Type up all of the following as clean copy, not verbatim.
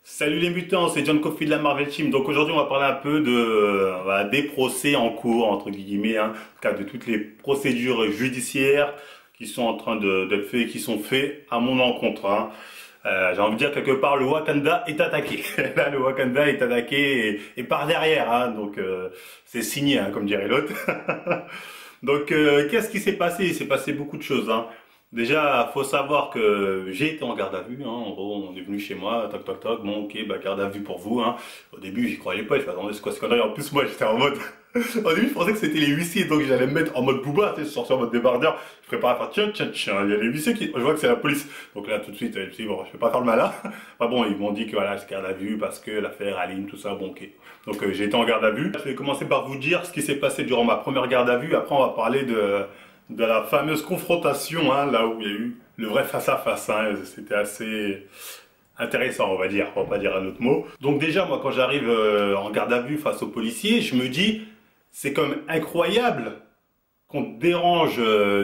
Salut les mutants, c'est John Coffey de la Marvel Team. Donc aujourd'hui on va parler un peu des procès en cours, entre guillemets, hein, en tout cas de toutes les procédures judiciaires qui sont en train d'être faites et qui sont faites à mon encontre. Hein. J'ai envie de dire quelque part le Wakanda est attaqué. Là le Wakanda est attaqué et par derrière, hein, donc c'est signé, hein, comme dirait l'autre. Donc qu'est-ce qui s'est passé? Il s'est passé beaucoup de choses. Hein. Déjà, faut savoir que j'ai été en garde à vue, hein. En gros, on est venu chez moi, toc toc toc, bon ok, bah garde à vue pour vous, hein. Au début, j'y croyais pas, je me attendais, c'est quoi ce connerie? En plus, moi, j'étais en mode, au début, je pensais que c'était les huissiers, donc j'allais me mettre en mode booba, tu sais, je sortais en mode débardeur, je préparais à faire tiens, tiens, tiens, il y a les huissiers qui, je vois que c'est la police. Donc là, tout de suite, je me suis dit, bon, je vais pas faire le malin. Enfin bon, ils m'ont dit que voilà, je garde à vue parce que l'affaire Aline, tout ça, bon ok. Donc j'ai été en garde à vue. Je vais commencer par vous dire ce qui s'est passé durant ma première garde à vue, après on va parler de la fameuse confrontation, hein, là où il y a eu le vrai face-à-face. Hein, c'était assez intéressant, on va dire, on va pas dire un autre mot. Donc déjà, moi, quand j'arrive en garde à vue face aux policiers, je me dis, c'est quand même incroyable qu'on dérange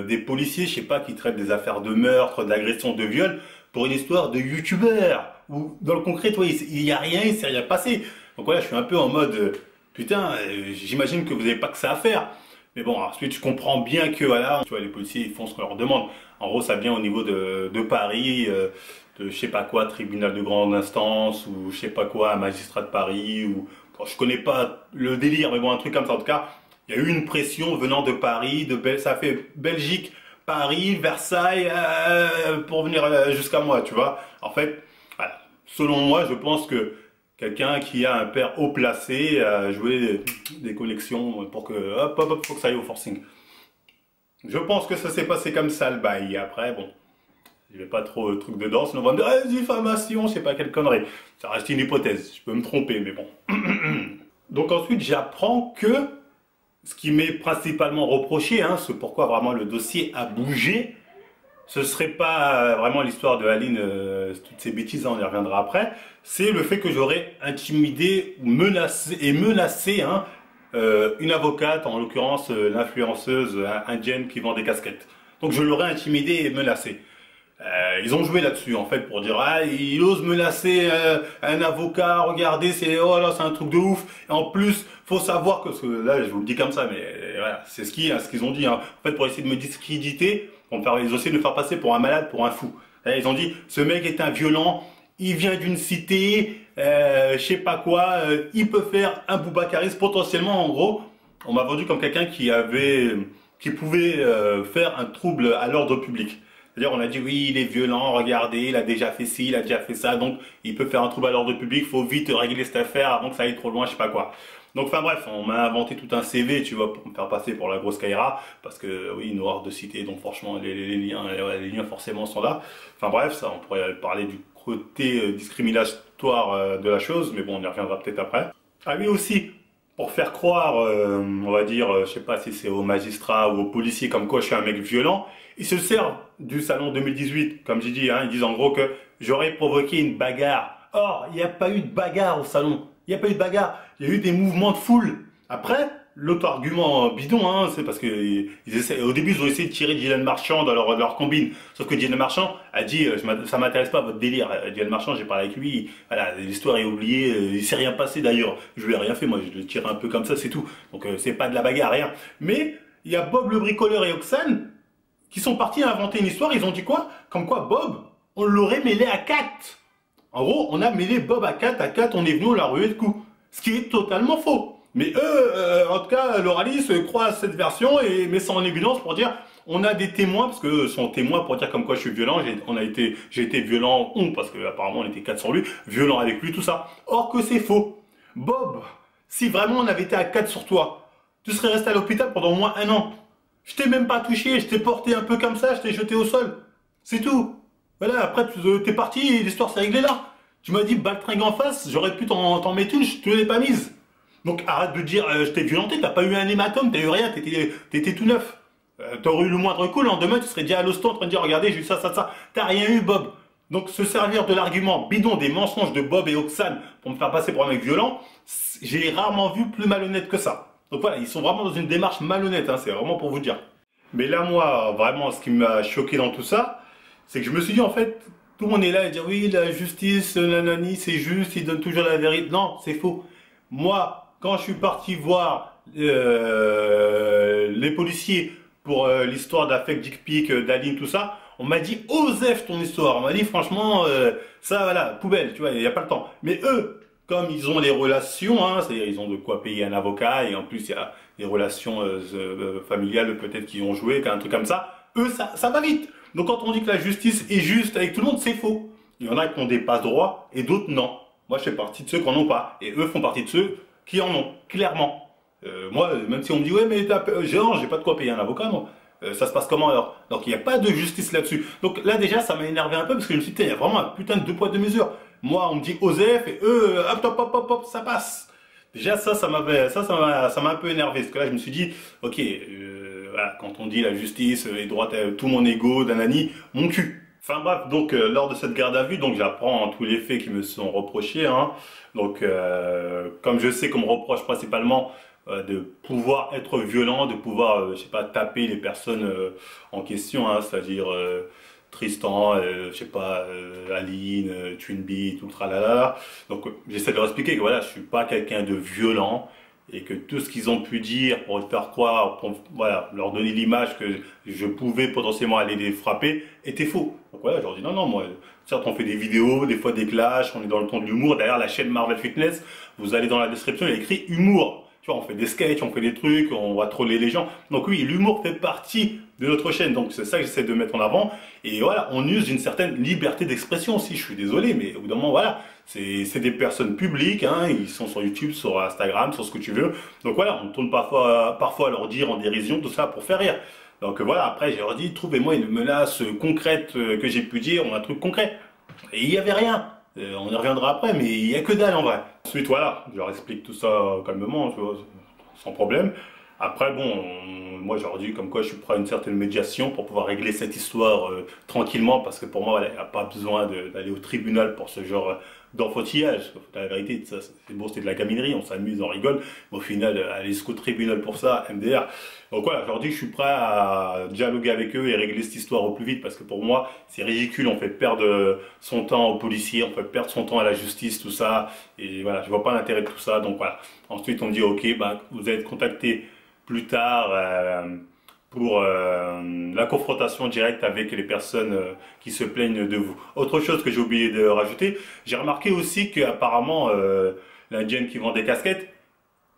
des policiers, je sais pas, qui traitent des affaires de meurtre, d'agression, de viol, pour une histoire de youtubeur. Où dans le concret, toi, il y a rien, il s'est rien passé. Donc voilà, je suis un peu en mode, putain, j'imagine que vous n'avez pas que ça à faire. Mais bon, ensuite, je comprends bien que, voilà, tu vois, les policiers, ils font ce qu'on leur demande. En gros, ça vient au niveau de Paris, de je sais pas quoi, tribunal de grande instance, ou je sais pas quoi, un magistrat de Paris, ou, bon, je connais pas le délire, mais bon, un truc comme ça. En tout cas, il y a eu une pression venant de Paris, ça fait Belgique, Paris, Versailles, pour venir jusqu'à moi, tu vois. En fait, voilà. Selon moi, je pense que quelqu'un qui a un père haut placé a joué des connexions pour que, hop, hop, hop, faut que ça aille au forcing. Je pense que ça s'est passé comme ça le bail. Après, bon, je vais pas trop truc dedans, sinon on va me dire, ah, diffamation, je sais pas quelle connerie. Ça reste une hypothèse, je peux me tromper, mais bon. Donc ensuite, j'apprends que ce qui m'est principalement reproché, hein, ce pourquoi vraiment le dossier a bougé, ce serait pas vraiment l'histoire de Aline, toutes ces bêtises, hein, on y reviendra après. C'est le fait que j'aurais intimidé ou menacé hein, une avocate, en l'occurrence l'influenceuse indienne qui vend des casquettes. Donc je l'aurais intimidé et menacé. Ils ont joué là-dessus en fait pour dire ah il ose menacer un avocat, regardez c'est oh là c'est un truc de ouf. Et en plus faut savoir que là je vous le dis comme ça mais voilà c'est ce qu'ils ont dit hein. En fait pour essayer de me discréditer, ils ont essayé de me faire passer pour un malade, pour un fou. Et ils ont dit ce mec est un violent, il vient d'une cité, je sais pas quoi, il peut faire un Boubacaris potentiellement en gros. On m'a vendu comme quelqu'un qui pouvait faire un trouble à l'ordre public. C'est-à-dire, on a dit, oui, il est violent, regardez, il a déjà fait ci, il a déjà fait ça, donc il peut faire un trouble à l'ordre public, faut vite régler cette affaire avant que ça aille trop loin, je sais pas quoi. Donc, enfin bref, on m'a inventé tout un CV, tu vois, pour me faire passer pour la grosse Kaira, parce que, oui, une horreur de cité, donc franchement, les liens forcément sont là. Enfin bref, ça, on pourrait parler du côté discriminatoire de la chose, mais bon, on y reviendra peut-être après. Ah oui, aussi, pour faire croire, on va dire, je sais pas si c'est aux magistrats ou aux policiers comme quoi je suis un mec violent, ils se servent du salon 2018, comme j'ai dit, hein, ils disent en gros que j'aurais provoqué une bagarre. Or, il n'y a pas eu de bagarre au salon, il n'y a pas eu de bagarre, il y a eu des mouvements de foule. Après, l'autre argument bidon, hein, c'est parce que au début ils ont essayé de tirer Dylan Marchand dans leur combine, sauf que Dylan Marchand a dit ça m'intéresse pas votre délire. Dylan Marchand, j'ai parlé avec lui, voilà, l'histoire est oubliée, il s'est rien passé d'ailleurs, je lui ai rien fait, moi je le tire un peu comme ça, c'est tout. Donc c'est pas de la bagarre, rien. Mais il y a Bob le bricoleur et Oxane qui sont partis à inventer une histoire, ils ont dit quoi? Comme quoi Bob, on l'aurait mêlé à Kat. En gros, on a mêlé Bob à Kat on est venu, on l'a rué de coups. Ce qui est totalement faux. Mais eux, en tout cas, Loralis croit à cette version et met ça en évidence pour dire on a des témoins, parce que sont témoins pour dire comme quoi je suis violent, j'ai été violent, parce que apparemment on était 4 sur lui, violent avec lui, tout ça. Or que c'est faux. Bob, si vraiment on avait été à 4 sur toi, tu serais resté à l'hôpital pendant au moins 1 an. Je t'ai même pas touché, je t'ai porté un peu comme ça, je t'ai jeté au sol. C'est tout. Voilà, après t'es parti et l'histoire s'est réglée là. Tu m'as dit baltringue en face, j'aurais pu t'en mettre une, je te l'ai pas mise. Donc arrête de dire je t'ai violenté, t'as pas eu un hématome, t'as eu rien, t'étais tout neuf. T'aurais eu le moindre coup, le lendemain tu serais déjà à l'hosto en train de dire regardez j'ai eu ça, ça, ça. T'as rien eu Bob. Donc se servir de l'argument bidon des mensonges de Bob et Oxane pour me faire passer pour un mec violent, j'ai rarement vu plus malhonnête que ça. Donc voilà, ils sont vraiment dans une démarche malhonnête, hein, c'est vraiment pour vous dire. Mais là moi, vraiment ce qui m'a choqué dans tout ça, c'est que je me suis dit en fait, tout le monde est là et dit oui, la justice, nanani, c'est juste, il donne toujours la vérité. Non, c'est faux. Moi, quand je suis parti voir les policiers pour l'histoire d'Afek Dikpik, d'Aline, tout ça, on m'a dit Osef ton histoire. On m'a dit franchement, ça voilà, poubelle, tu vois, il n'y a pas le temps. Mais eux, comme ils ont les relations, hein, c'est-à-dire ils ont de quoi payer un avocat et en plus il y a des relations familiales peut-être qui ont joué, un truc comme ça, eux ça va vite. Donc quand on dit que la justice est juste avec tout le monde, c'est faux. Il y en a qui ont des passe-droits et d'autres non. Moi je fais partie de ceux qui n'en ont pas. Et eux font partie de ceux qui en ont, clairement. Moi, même si on me dit ouais mais Géant, j'ai pas de quoi payer un avocat, moi. Ça se passe comment alors? Donc il n'y a pas de justice là-dessus. Donc là déjà ça m'a énervé un peu parce que je me suis dit il y a vraiment un putain de deux poids deux mesures. Moi on me dit Osef et eux hop hop hop hop hop ça passe. Déjà ça m'a un peu énervé parce que là je me suis dit ok voilà, quand on dit la justice, les droits, tout mon ego, danani, mon cul. Enfin bref, donc lors de cette garde à vue, donc j'apprends tous les faits qui me sont reprochés. Hein. Donc comme je sais qu'on me reproche principalement de pouvoir être violent, de pouvoir, je sais pas, taper les personnes en question, hein, c'est-à-dire Tristan, je sais pas, Aline, Twinbee, tout le tralala. Donc j'essaie de leur expliquer que voilà, je suis pas quelqu'un de violent et que tout ce qu'ils ont pu dire pour faire croire, pour voilà, leur donner l'image que je pouvais potentiellement aller les frapper, était faux. Donc voilà, je leur dis non, non, moi, certes on fait des vidéos, des fois des clashs, on est dans le ton de l'humour. Derrière la chaîne Marvel Fitness, vous allez dans la description, il y a écrit humour. Tu vois, on fait des sketchs, on fait des trucs, on va troller les gens. Donc oui, l'humour fait partie de notre chaîne. Donc c'est ça que j'essaie de mettre en avant. Et voilà, on use une certaine liberté d'expression aussi. Je suis désolé, mais au bout d'un moment, voilà, c'est des personnes publiques. Hein, ils sont sur YouTube, sur Instagram, sur ce que tu veux. Donc voilà, on tourne parfois à leur dire en dérision, tout ça pour faire rire. Donc voilà, après, j'ai leur dit, trouvez-moi une menace concrète que j'ai pu dire, ou un truc concret. Et il n'y avait rien. On y reviendra après, mais il n'y a que dalle en vrai. Ensuite, voilà, je leur explique tout ça calmement, tu vois, sans problème. Après, bon, moi je leur dis comme quoi je suis prêt à une certaine médiation pour pouvoir régler cette histoire tranquillement, parce que pour moi, il n'y a pas besoin d'aller au tribunal pour ce genre d'enfantillage. La vérité, ça, c'est bon, c'est de la gaminerie, on s'amuse, on rigole, mais au final, aller jusqu'au tribunal pour ça, MDR. Donc voilà, je leur dis que je suis prêt à dialoguer avec eux et régler cette histoire au plus vite, parce que pour moi, c'est ridicule, on fait perdre son temps aux policiers, on fait perdre son temps à la justice, tout ça, et voilà, je vois pas l'intérêt de tout ça, donc voilà. Ensuite, on me dit, ok, bah, vous allez être contacté plus tard pour la confrontation directe avec les personnes qui se plaignent de vous. Autre chose que j'ai oublié de rajouter, j'ai remarqué aussi qu'apparemment l'Indienne qui vend des casquettes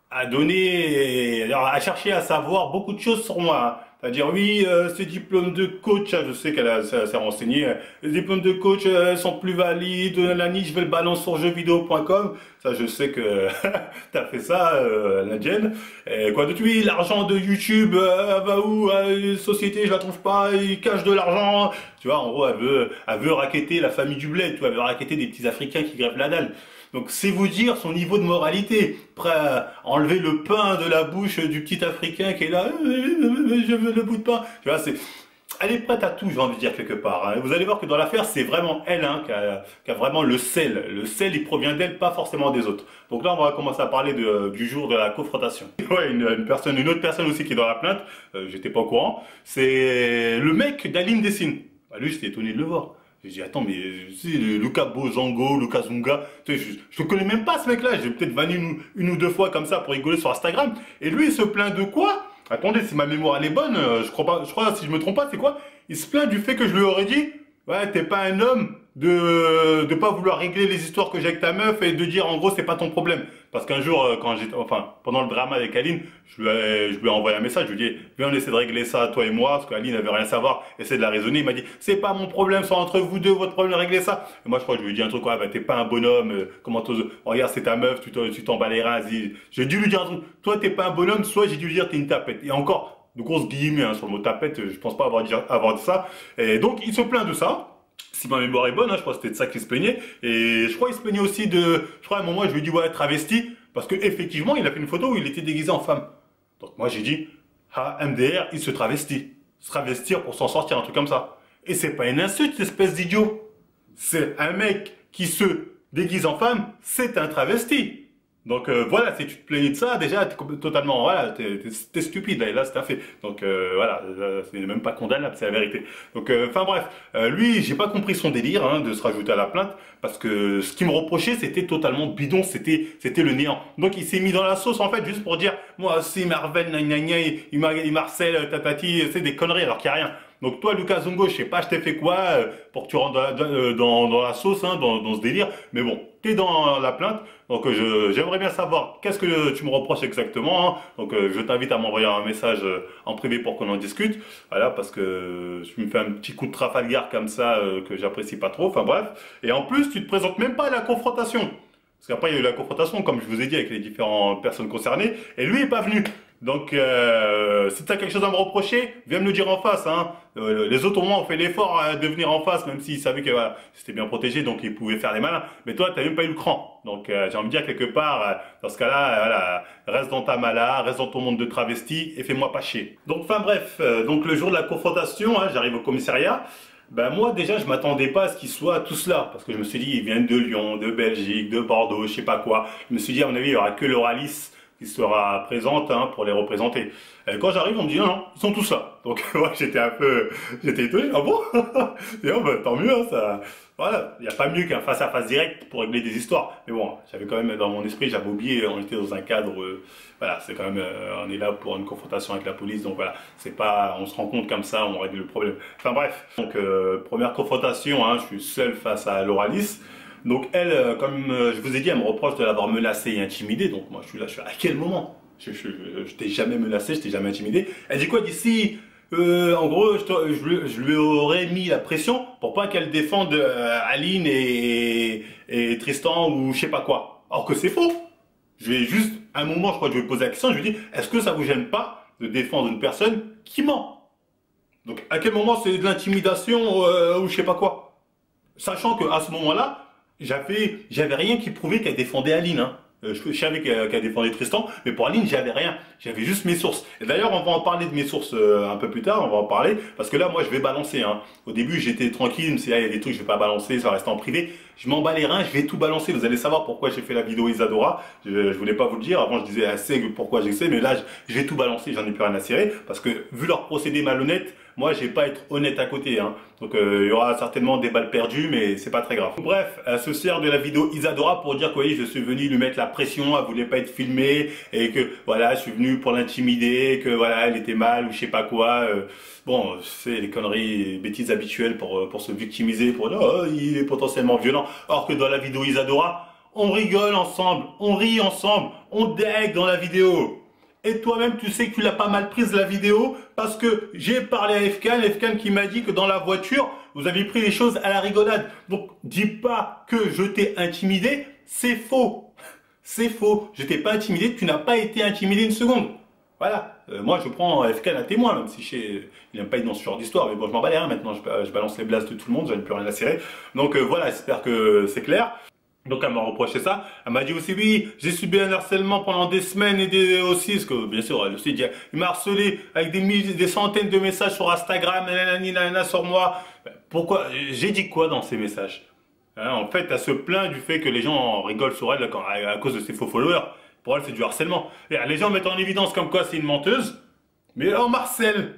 a cherché à savoir beaucoup de choses sur moi. Hein. C'est-à-dire, oui, ces diplômes de coach, hein, je sais qu'elle s'est renseignée, les diplômes de coach sont plus valides, Nani, je vais le balancer sur jeuxvideo.com. Ça, je sais que t'as fait ça, l'Indienne. Et quoi d'autre? Oui, l'argent de YouTube, va où? Société, je la trouve pas, il cache de l'argent. Tu vois, en gros, elle veut racketter la famille du bled, tu vois, elle veut racketter des petits Africains qui grèvent la dalle. Donc c'est vous dire son niveau de moralité, prêt à enlever le pain de la bouche du petit Africain qui est là, je veux le bout de pain. Tu vois, elle est prête à tout, j'ai envie de dire quelque part. Hein. Vous allez voir que dans l'affaire, c'est vraiment elle hein, qui a vraiment le sel. Le sel, il provient d'elle, pas forcément des autres. Donc là, on va commencer à parler du jour de la confrontation. Ouais, une autre personne aussi qui est dans la plainte, j'étais pas au courant, c'est le mec d'Aline Dessine. Bah, lui, j'étais étonné de le voir. J'ai dit, attends, mais c'est Lucas Bozango, Lucas Zunga, tu sais, je connais même pas ce mec-là, j'ai peut-être vanné une ou deux fois comme ça pour rigoler sur Instagram. Et lui, il se plaint de quoi? Attendez, si ma mémoire elle est bonne, je crois, si je me trompe pas, c'est quoi? Il se plaint du fait que je lui aurais dit, ouais, t'es pas un homme de pas vouloir régler les histoires que j'ai avec ta meuf et de dire en gros c'est pas ton problème. Parce qu'un jour, pendant le drama avec Aline, je lui ai envoyé un message, je lui ai dit, viens on essaie de régler ça toi et moi, parce qu'Aline n'avait rien à savoir, essaie de la raisonner, il m'a dit, c'est pas mon problème, c'est entre vous deux, votre problème de régler ça. Et moi je crois que je lui ai dit un truc, quoi, bah t'es pas un bonhomme, regarde c'est ta meuf, tu t'en bats les reins, j'ai dû lui dire un truc, toi t'es pas un bonhomme, soit j'ai dû lui dire t'es une tapette. Et encore, de grosses guillemets hein, sur le mot tapette, je pense pas avoir dit ça. Et donc il se plaint de ça. Si ma mémoire est bonne, hein, je crois que c'était de ça qu'il se plaignait. Et je crois qu'il se plaignait aussi je crois à un moment, je lui ai dit, ouais, travesti. Parce qu'effectivement, il a fait une photo où il était déguisé en femme. Donc moi, j'ai dit, ah, MDR, il se travestit. Se travestir pour s'en sortir, un truc comme ça. Et c'est pas une insulte, espèce d'idiot. C'est un mec qui se déguise en femme, c'est un travesti. Donc voilà, si tu te plaignais de ça, déjà, totalement, voilà, t'es stupide, là, et là, c'est un fait. Donc voilà, c'est même pas condamnable, c'est la vérité. Donc, enfin bref, lui, j'ai pas compris son délire hein, de se rajouter à la plainte, parce que ce qu'il me reprochait, c'était totalement bidon, c'était le néant. Donc il s'est mis dans la sauce, en fait, juste pour dire, moi aussi, Marvel, gna gna gna, il marcelle, tatati, c'est des conneries, alors qu'il y a rien. Donc toi, Lucas Zongo, je sais pas, je t'ai fait quoi pour que tu rentres dans la sauce, hein, dans ce délire, mais bon, t'es dans la plainte. Donc j'aimerais bien savoir qu'est-ce que tu me reproches exactement. Hein. Donc je t'invite à m'envoyer un message en privé pour qu'on en discute. Voilà, parce que tu me fais un petit coup de Trafalgar comme ça que j'apprécie pas trop. Enfin bref. Et en plus, tu te présentes même pas à la confrontation. Parce qu'après, il y a eu la confrontation, comme je vous ai dit, avec les différentes personnes concernées. Et lui est pas venu. Donc, si tu as quelque chose à me reprocher, viens me le dire en face. Hein. Les autres, au moins, ont fait l'effort de venir en face, même s'ils savaient que voilà, c'était bien protégé, donc ils pouvaient faire les malins. Mais toi, tu n'as même pas eu le cran. Donc, j'ai envie de dire, quelque part, dans ce cas-là, voilà, reste dans ta mala, reste dans ton monde de travesti et fais-moi pas chier. Donc, enfin bref, donc le jour de la confrontation, hein, j'arrive au commissariat. Ben moi déjà je m'attendais pas à ce qu'ils soient tous là parce que je me suis dit ils viennent de Lyon, de Belgique, de Bordeaux, je sais pas quoi. Je me suis dit à mon avis il y aura que l'Oralis qui sera présente hein, pour les représenter. Et quand j'arrive on me dit non, non ils sont tous là. Donc ouais, j'étais étonné. Ah bon? Et oh, bah, tant mieux hein, ça. Voilà, il n'y a pas mieux qu'un face à face direct pour régler des histoires. Mais bon, j'avais quand même dans mon esprit, j'avais oublié, on était dans un cadre, voilà, c'est quand même, on est là pour une confrontation avec la police, donc voilà, c'est pas, on se rend compte comme ça, on règle le problème. Enfin bref, donc première confrontation, hein, je suis seul face à Loralis. Donc elle, comme je vous ai dit, elle me reproche de l'avoir menacé et intimidé. Donc moi je suis là, je suis à quel moment? Je t'ai jamais menacé, je t'ai jamais intimidé. Elle dit quoi d'ici? En gros, je lui aurais mis la pression pour pas qu'elle défende Aline et Tristan ou je sais pas quoi. Alors que c'est faux. Je vais juste, à un moment, je crois que je vais poser la question, je lui dis, est-ce que ça vous gêne pas de défendre une personne qui ment? Donc à quel moment c'est de l'intimidation ou je sais pas quoi? Sachant qu'à ce moment-là, j'avais rien qui prouvait qu'elle défendait Aline. Hein. Je savais qu'elle défendait Tristan, mais pour Aline, j'avais rien. J'avais juste mes sources. Et d'ailleurs, on va en parler de mes sources un peu plus tard, on va en parler, parce que là, moi, je vais balancer. Hein. Au début, j'étais tranquille, je me suis dit, ah, il y a des trucs, je vais pas balancer, ça va rester en privé. Je m'en bats les reins, je vais tout balancer. Vous allez savoir pourquoi j'ai fait la vidéo Isadora. Je voulais pas vous le dire. Avant, je disais assez pourquoi j'ai fait, mais là, je vais tout balancer, j'en ai plus rien à cirer, parce que vu leur procédé malhonnête, moi, je vais pas être honnête à côté. Hein. Donc, il y aura certainement des balles perdues, mais c'est pas très grave. Bref, elle se sert de la vidéo Isadora pour dire que oui, je suis venu lui mettre la pression, elle voulait pas être filmée, et que voilà, je suis venu pour l'intimider, que voilà, elle était mal ou je sais pas quoi. Bon, c'est les conneries, bêtises habituelles pour se victimiser, pour dire oh, il est potentiellement violent. Alors que dans la vidéo Isadora, on rigole ensemble, on rit ensemble, on deg dans la vidéo. Et toi-même, tu sais que tu l'as pas mal prise la vidéo parce que j'ai parlé à Efkan qui m'a dit que dans la voiture, vous avez pris les choses à la rigolade. Donc, dis pas que je t'ai intimidé, c'est faux. C'est faux. Je t'ai pas intimidé, tu n'as pas été intimidé une seconde. Voilà. Moi, je prends Efkan à témoin, même si il n'aime pas être dans ce genre d'histoire. Mais bon, je m'en bats les reins maintenant, je balance les blasts de tout le monde, j'en ai plus rien à cirer. Donc voilà, j'espère que c'est clair. Donc elle m'a reproché ça. Elle m'a dit aussi oui, j'ai subi un harcèlement pendant des semaines et aussi, parce que bien sûr, elle aussi dit, il m'a harcelé avec des centaines de messages sur Instagram, nanana, sur moi. Pourquoi? J'ai dit quoi dans ces messages? Hein, en fait, elle se plaint du fait que les gens rigolent sur elle à cause de ses faux followers. Pour elle, c'est du harcèlement. Et les gens mettent en évidence comme quoi c'est une menteuse. Mais oh Marcel,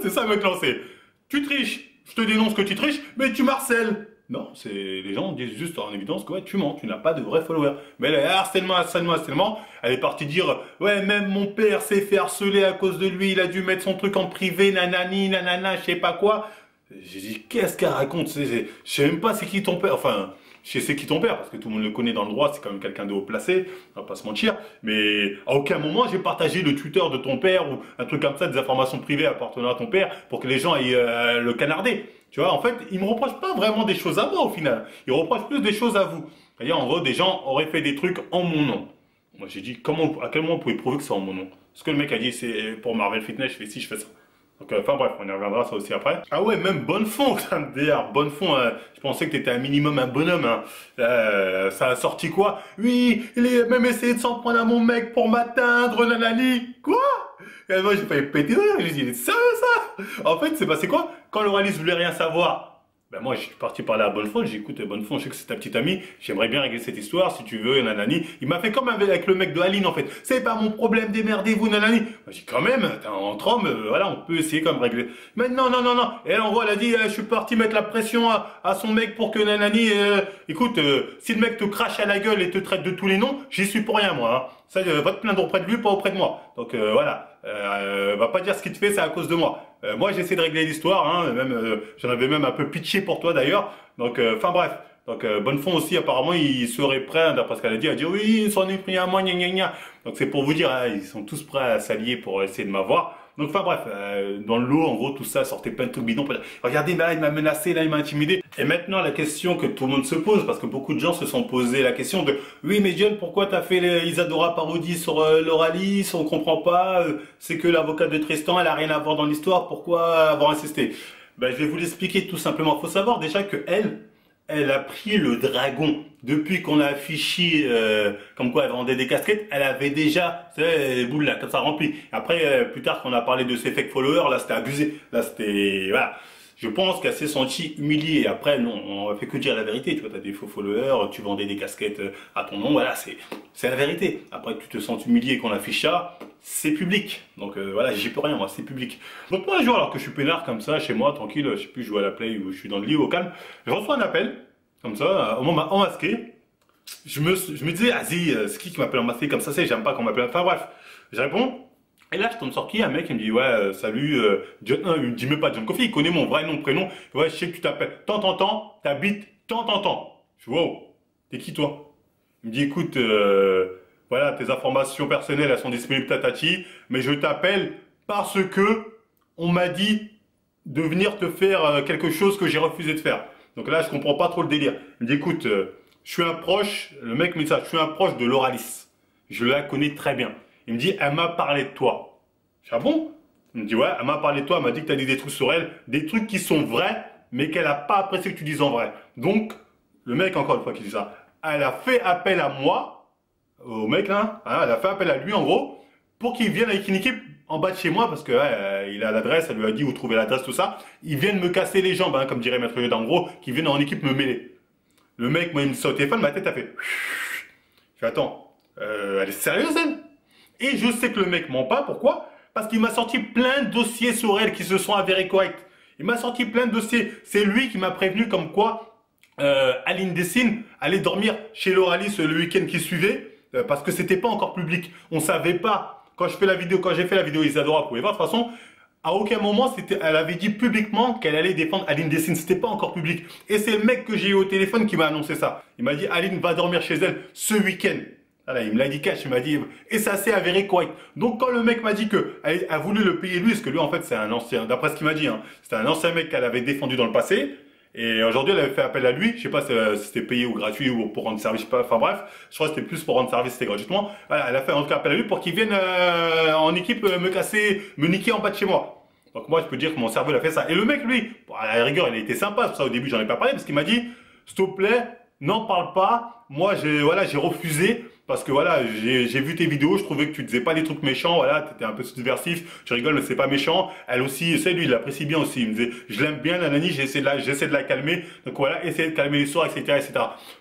c'est ça me lancer. Tu triches. Je te dénonce que tu triches, mais tu marcelles. Non, les gens disent juste en évidence que ouais, tu mens, tu n'as pas de vrais followers. Mais elle est harcèlement. Elle est partie dire ouais, même mon père s'est fait harceler à cause de lui, il a dû mettre son truc en privé, nanani, nanana, je sais pas quoi. J'ai dit qu'est-ce qu'elle raconte? Je sais même pas c'est qui ton père. Enfin, je sais c'est qui ton père parce que tout le monde le connaît dans le droit, c'est quand même quelqu'un de haut placé, on va pas se mentir. Mais à aucun moment j'ai partagé le Twitter de ton père ou un truc comme ça, des informations privées appartenant à ton père pour que les gens aillent le canarder. Tu vois, en fait, ils me reprochent pas vraiment des choses à moi au final. Ils reprochent plus des choses à vous. C'est-à-dire, en gros, des gens auraient fait des trucs en mon nom. Moi, j'ai dit, à quel moment vous pouvez prouver que c'est en mon nom? Ce que le mec a dit, c'est pour Marvel Fitness, je fais si, je fais ça. Donc, enfin bref, on y reviendra ça aussi après. Ah ouais, même Bonnefond, d'ailleurs, Bonnefond, je pensais que t'étais un minimum un bonhomme. Hein. Ça a sorti quoi? Oui, il a même essayé de s'en prendre à mon mec pour m'atteindre, nanani. Quoi? Et moi, j'ai failli péter de rire. J'ai dit, c'est sérieux ça? En fait, c'est passé quoi? Quand Loralis voulait rien savoir, Ben moi, je suis parti parler à Bonnefond, j'ai dit, écoute, Bonnefond, je sais que c'est ta petite amie, j'aimerais bien régler cette histoire, si tu veux, nanani. Il m'a fait comme avec le mec de Aline, en fait. C'est pas mon problème, démerdez-vous, nanani. J'ai dit, quand même, t'es entre hommes, voilà, on peut essayer comme régler. Mais non, non, non, non. Et elle envoie, elle a dit, je suis parti mettre la pression à son mec pour que nanani, écoute, si le mec te crache à la gueule et te traite de tous les noms, j'y suis pour rien, moi. Hein. Ça, va te plaindre auprès de lui, pas auprès de moi. Donc, voilà. Va pas dire ce qu'il te fait, c'est à cause de moi. Moi, j'essaie de régler l'histoire, hein, même j'en avais même un peu pitché pour toi d'ailleurs. Donc, enfin bref. Donc, Bonnefond aussi, apparemment, il serait prêt, d'après ce qu'elle a dit, à dire oui, il s'en est pris à moi, gna gna gna. Donc, c'est pour vous dire, hein, ils sont tous prêts à s'allier pour essayer de m'avoir. Donc, enfin bref, dans le lot, en gros, tout ça sortait plein de trucs bidons. Regardez, là, il m'a menacé, là, il m'a intimidé. Et maintenant, la question que tout le monde se pose, parce que beaucoup de gens se sont posé la question de oui, mais John, pourquoi t'as fait les Isadora parodie sur Loralis? On comprend pas. C'est que l'avocate de Tristan, elle a rien à voir dans l'histoire. Pourquoi avoir insisté? Ben, je vais vous l'expliquer tout simplement. Faut savoir déjà que elle a pris le dragon. Depuis qu'on a affiché comme quoi elle vendait des casquettes, elle avait déjà, tu sais, les boules là, comme ça remplies. Après, plus tard, quand on a parlé de ses fake followers, là, c'était abusé. Là, c'était, voilà. Je pense qu'elle s'est sentie humiliée. Après, non, on fait que dire la vérité. Tu vois, t'as des faux followers, tu vendais des casquettes à ton nom, voilà, c'est la vérité. Après que tu te sens humilié qu'on affiche ça, c'est public. Donc voilà, j'y peux rien, moi, c'est public. Donc moi, un jour, alors que je suis peinard comme ça, chez moi, tranquille, je sais plus, je joue à la play ou je suis dans le lit au calme, je reçois un appel, comme ça, au moment m'a enmasqué. Je me disais, vas-y, c'est qui m'appelle enmasqué comme ça, c'est, j'aime pas qu'on m'appelle. Enfin bref, je réponds. Et là, je tombe sur qui? Un mec, il me dit, ouais, salut, John, non, il me dit même pas John Coffey, il connaît mon vrai nom, prénom. Ouais, je sais que tu t'appelles tant, t'habites tant. Je dis, wow, t'es qui toi? Il me dit, écoute, voilà, tes informations personnelles, elles sont disponibles tatati, mais je t'appelle parce que on m'a dit de venir te faire quelque chose que j'ai refusé de faire. Donc là, je comprends pas trop le délire. Il me dit, écoute, je suis un proche, le mec me dit ça, je suis un proche de Loralis. Je la connais très bien. Il me dit, elle m'a parlé de toi. Je dis, ah bon? Il me dit, ouais, elle m'a parlé de toi, elle m'a dit que tu as dit des trucs sur elle, des trucs qui sont vrais, mais qu'elle n'a pas apprécié que tu dises en vrai. Donc, le mec, encore une fois, qui dit ça, elle a fait appel à moi, au mec là, hein, elle a fait appel à lui, en gros, pour qu'il vienne avec une équipe en bas de chez moi, parce que il a l'adresse, elle lui a dit où trouver l'adresse, tout ça. Ils viennent me casser les jambes, hein, comme dirait Maître Yoda, en gros, qu'ils viennent en équipe me mêler. Le mec, moi, il me sort au téléphone, ma tête a fait. Je fais, attends, elle est sérieuse, elle? Et je sais que le mec ment pas, pourquoi? Parce qu'il m'a sorti plein de dossiers sur elle qui se sont avérés corrects. Il m'a sorti plein de dossiers. C'est lui qui m'a prévenu comme quoi Aline Dessine allait dormir chez Loralis le week-end qui suivait, parce que c'était pas encore public. On savait pas. Quand j'ai fait la vidéo Isadora, vous pouvez voir, de toute façon, à aucun moment, elle avait dit publiquement qu'elle allait défendre Aline Dessine. C'était pas encore public. Et c'est le mec que j'ai eu au téléphone qui m'a annoncé ça. Il m'a dit, Aline va dormir chez elle ce week-end. Voilà, il me l'a dit cash, il m'a dit, et ça s'est avéré correct. Donc quand le mec m'a dit qu'elle a voulu le payer lui, parce que lui en fait c'est un ancien, d'après ce qu'il m'a dit, hein, c'était un ancien mec qu'elle avait défendu dans le passé, et aujourd'hui elle avait fait appel à lui, je sais pas si c'était payé ou gratuit ou pour rendre service, je sais pas, enfin bref, je crois que c'était plus pour rendre service, c'était gratuitement. Voilà, elle a fait en tout cas appel à lui pour qu'il vienne en équipe me casser, me niquer en bas de chez moi. Donc moi je peux dire que mon cerveau il a fait ça. Et le mec lui, bon, à la rigueur il a été sympa, pour ça au début j'en ai pas parlé, parce qu'il m'a dit, s'il te plaît, n'en parle pas, moi j'ai refusé. Parce que voilà, j'ai vu tes vidéos, je trouvais que tu disais pas des trucs méchants, voilà, tu étais un peu subversif, tu rigoles mais c'est pas méchant. Elle aussi, c'est lui, il l'apprécie bien aussi, il me disait, je l'aime bien la nani, j'essaie de la calmer, donc voilà, essayer de calmer l'histoire, etc.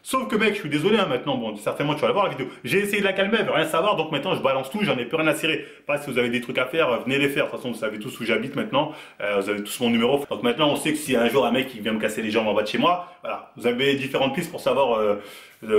Sauf que mec, je suis désolé hein, maintenant, bon, certainement tu vas la voir la vidéo, j'ai essayé de la calmer, elle veut rien savoir, donc maintenant je balance tout, j'en ai plus rien à cirer. Pas si vous avez des trucs à faire, venez les faire, de toute façon vous savez tous où j'habite maintenant, vous avez tous mon numéro, donc maintenant on sait que si un jour un mec qui vient me casser les jambes en bas de chez moi, voilà, vous avez différentes pistes pour savoir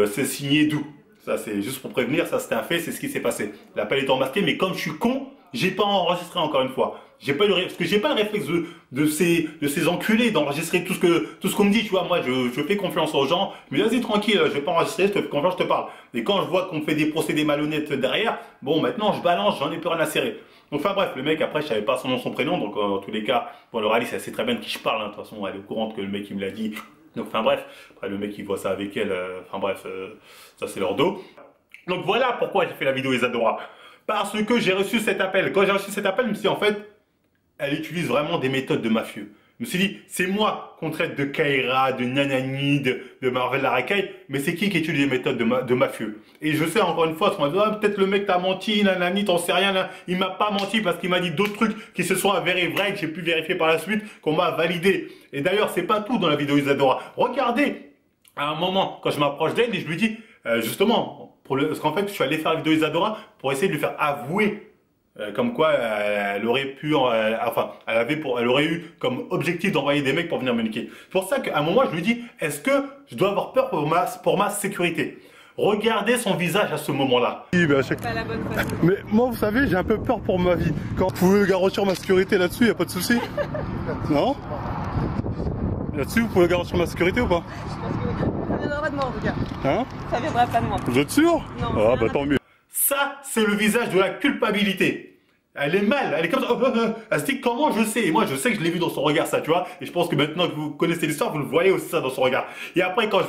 c'est signé d'où. Ça, c'est juste pour prévenir, ça c'était un fait, c'est ce qui s'est passé. L'appel est enmasqué, mais comme je suis con, j'ai pas enregistré encore une fois. Parce que j'ai pas le réflexe de ces enculés d'enregistrer tout ce qu'on me dit, tu vois. Moi, je fais confiance aux gens, mais vas-y tranquille, je vais pas enregistrer, je te fais confiance, je te parle. Et quand je vois qu'on me fait des procédés malhonnêtes derrière, bon, maintenant je balance, j'en ai plus rien à serrer. Donc, enfin bref, le mec, après, je savais pas son nom, son prénom, donc en tous les cas, bon, le Alice, elle sait très bien de qui je parle, hein. De toute façon, elle est au courant que le mec, il me l'a dit. Donc, enfin bref, après le mec il voit ça avec elle, enfin bref, ça c'est leur dos. Donc voilà pourquoi j'ai fait la vidéo Isadora. Parce que j'ai reçu cet appel. Quand j'ai reçu cet appel, je me suis dit en fait, elle utilise vraiment des méthodes de mafieux. Je me suis dit, c'est moi qu'on traite de Kaira, de Nanani, de Marvel la racaille, mais c'est qui utilise des méthodes de mafieux? Et je sais, encore une fois, on m'a dit, ah, peut-être le mec t'a menti, Nanani, t'en sais rien, là. Il m'a pas menti parce qu'il m'a dit d'autres trucs qui se sont avérés vrais, que j'ai pu vérifier par la suite, qu'on m'a validé. Et d'ailleurs, c'est pas tout dans la vidéo Isadora. Regardez, à un moment, quand je m'approche d'elle et je lui dis, justement, parce qu'en fait, je suis allé faire la vidéo Isadora pour essayer de lui faire avouer comme quoi elle aurait pu, elle aurait eu comme objectif d'envoyer des mecs pour venir me niquer. C'est pour ça qu'à un moment je lui dis, est-ce que je dois avoir peur pour ma sécurité? Regardez son visage à ce moment-là. Oui, mais à chaque... Pas la bonne façon. Mais moi, vous savez, j'ai un peu peur pour ma vie. Quand vous pouvez garantir ma sécurité là-dessus, y a pas de souci? Non? Là-dessus, vous pouvez garantir ma sécurité ou pas? Je pense que ça viendra pas de moi en tout cas. Hein? Ça viendra pas de moi. Vous êtes sûr? Non. Ah bah tant mieux. Ça, c'est le visage de la culpabilité. Elle est mal, elle est comme ça. Elle se dit comment je sais. Et moi, je sais que je l'ai vu dans son regard, ça, tu vois. Et je pense que maintenant que vous connaissez l'histoire, vous le voyez aussi ça dans son regard. Et après, quand je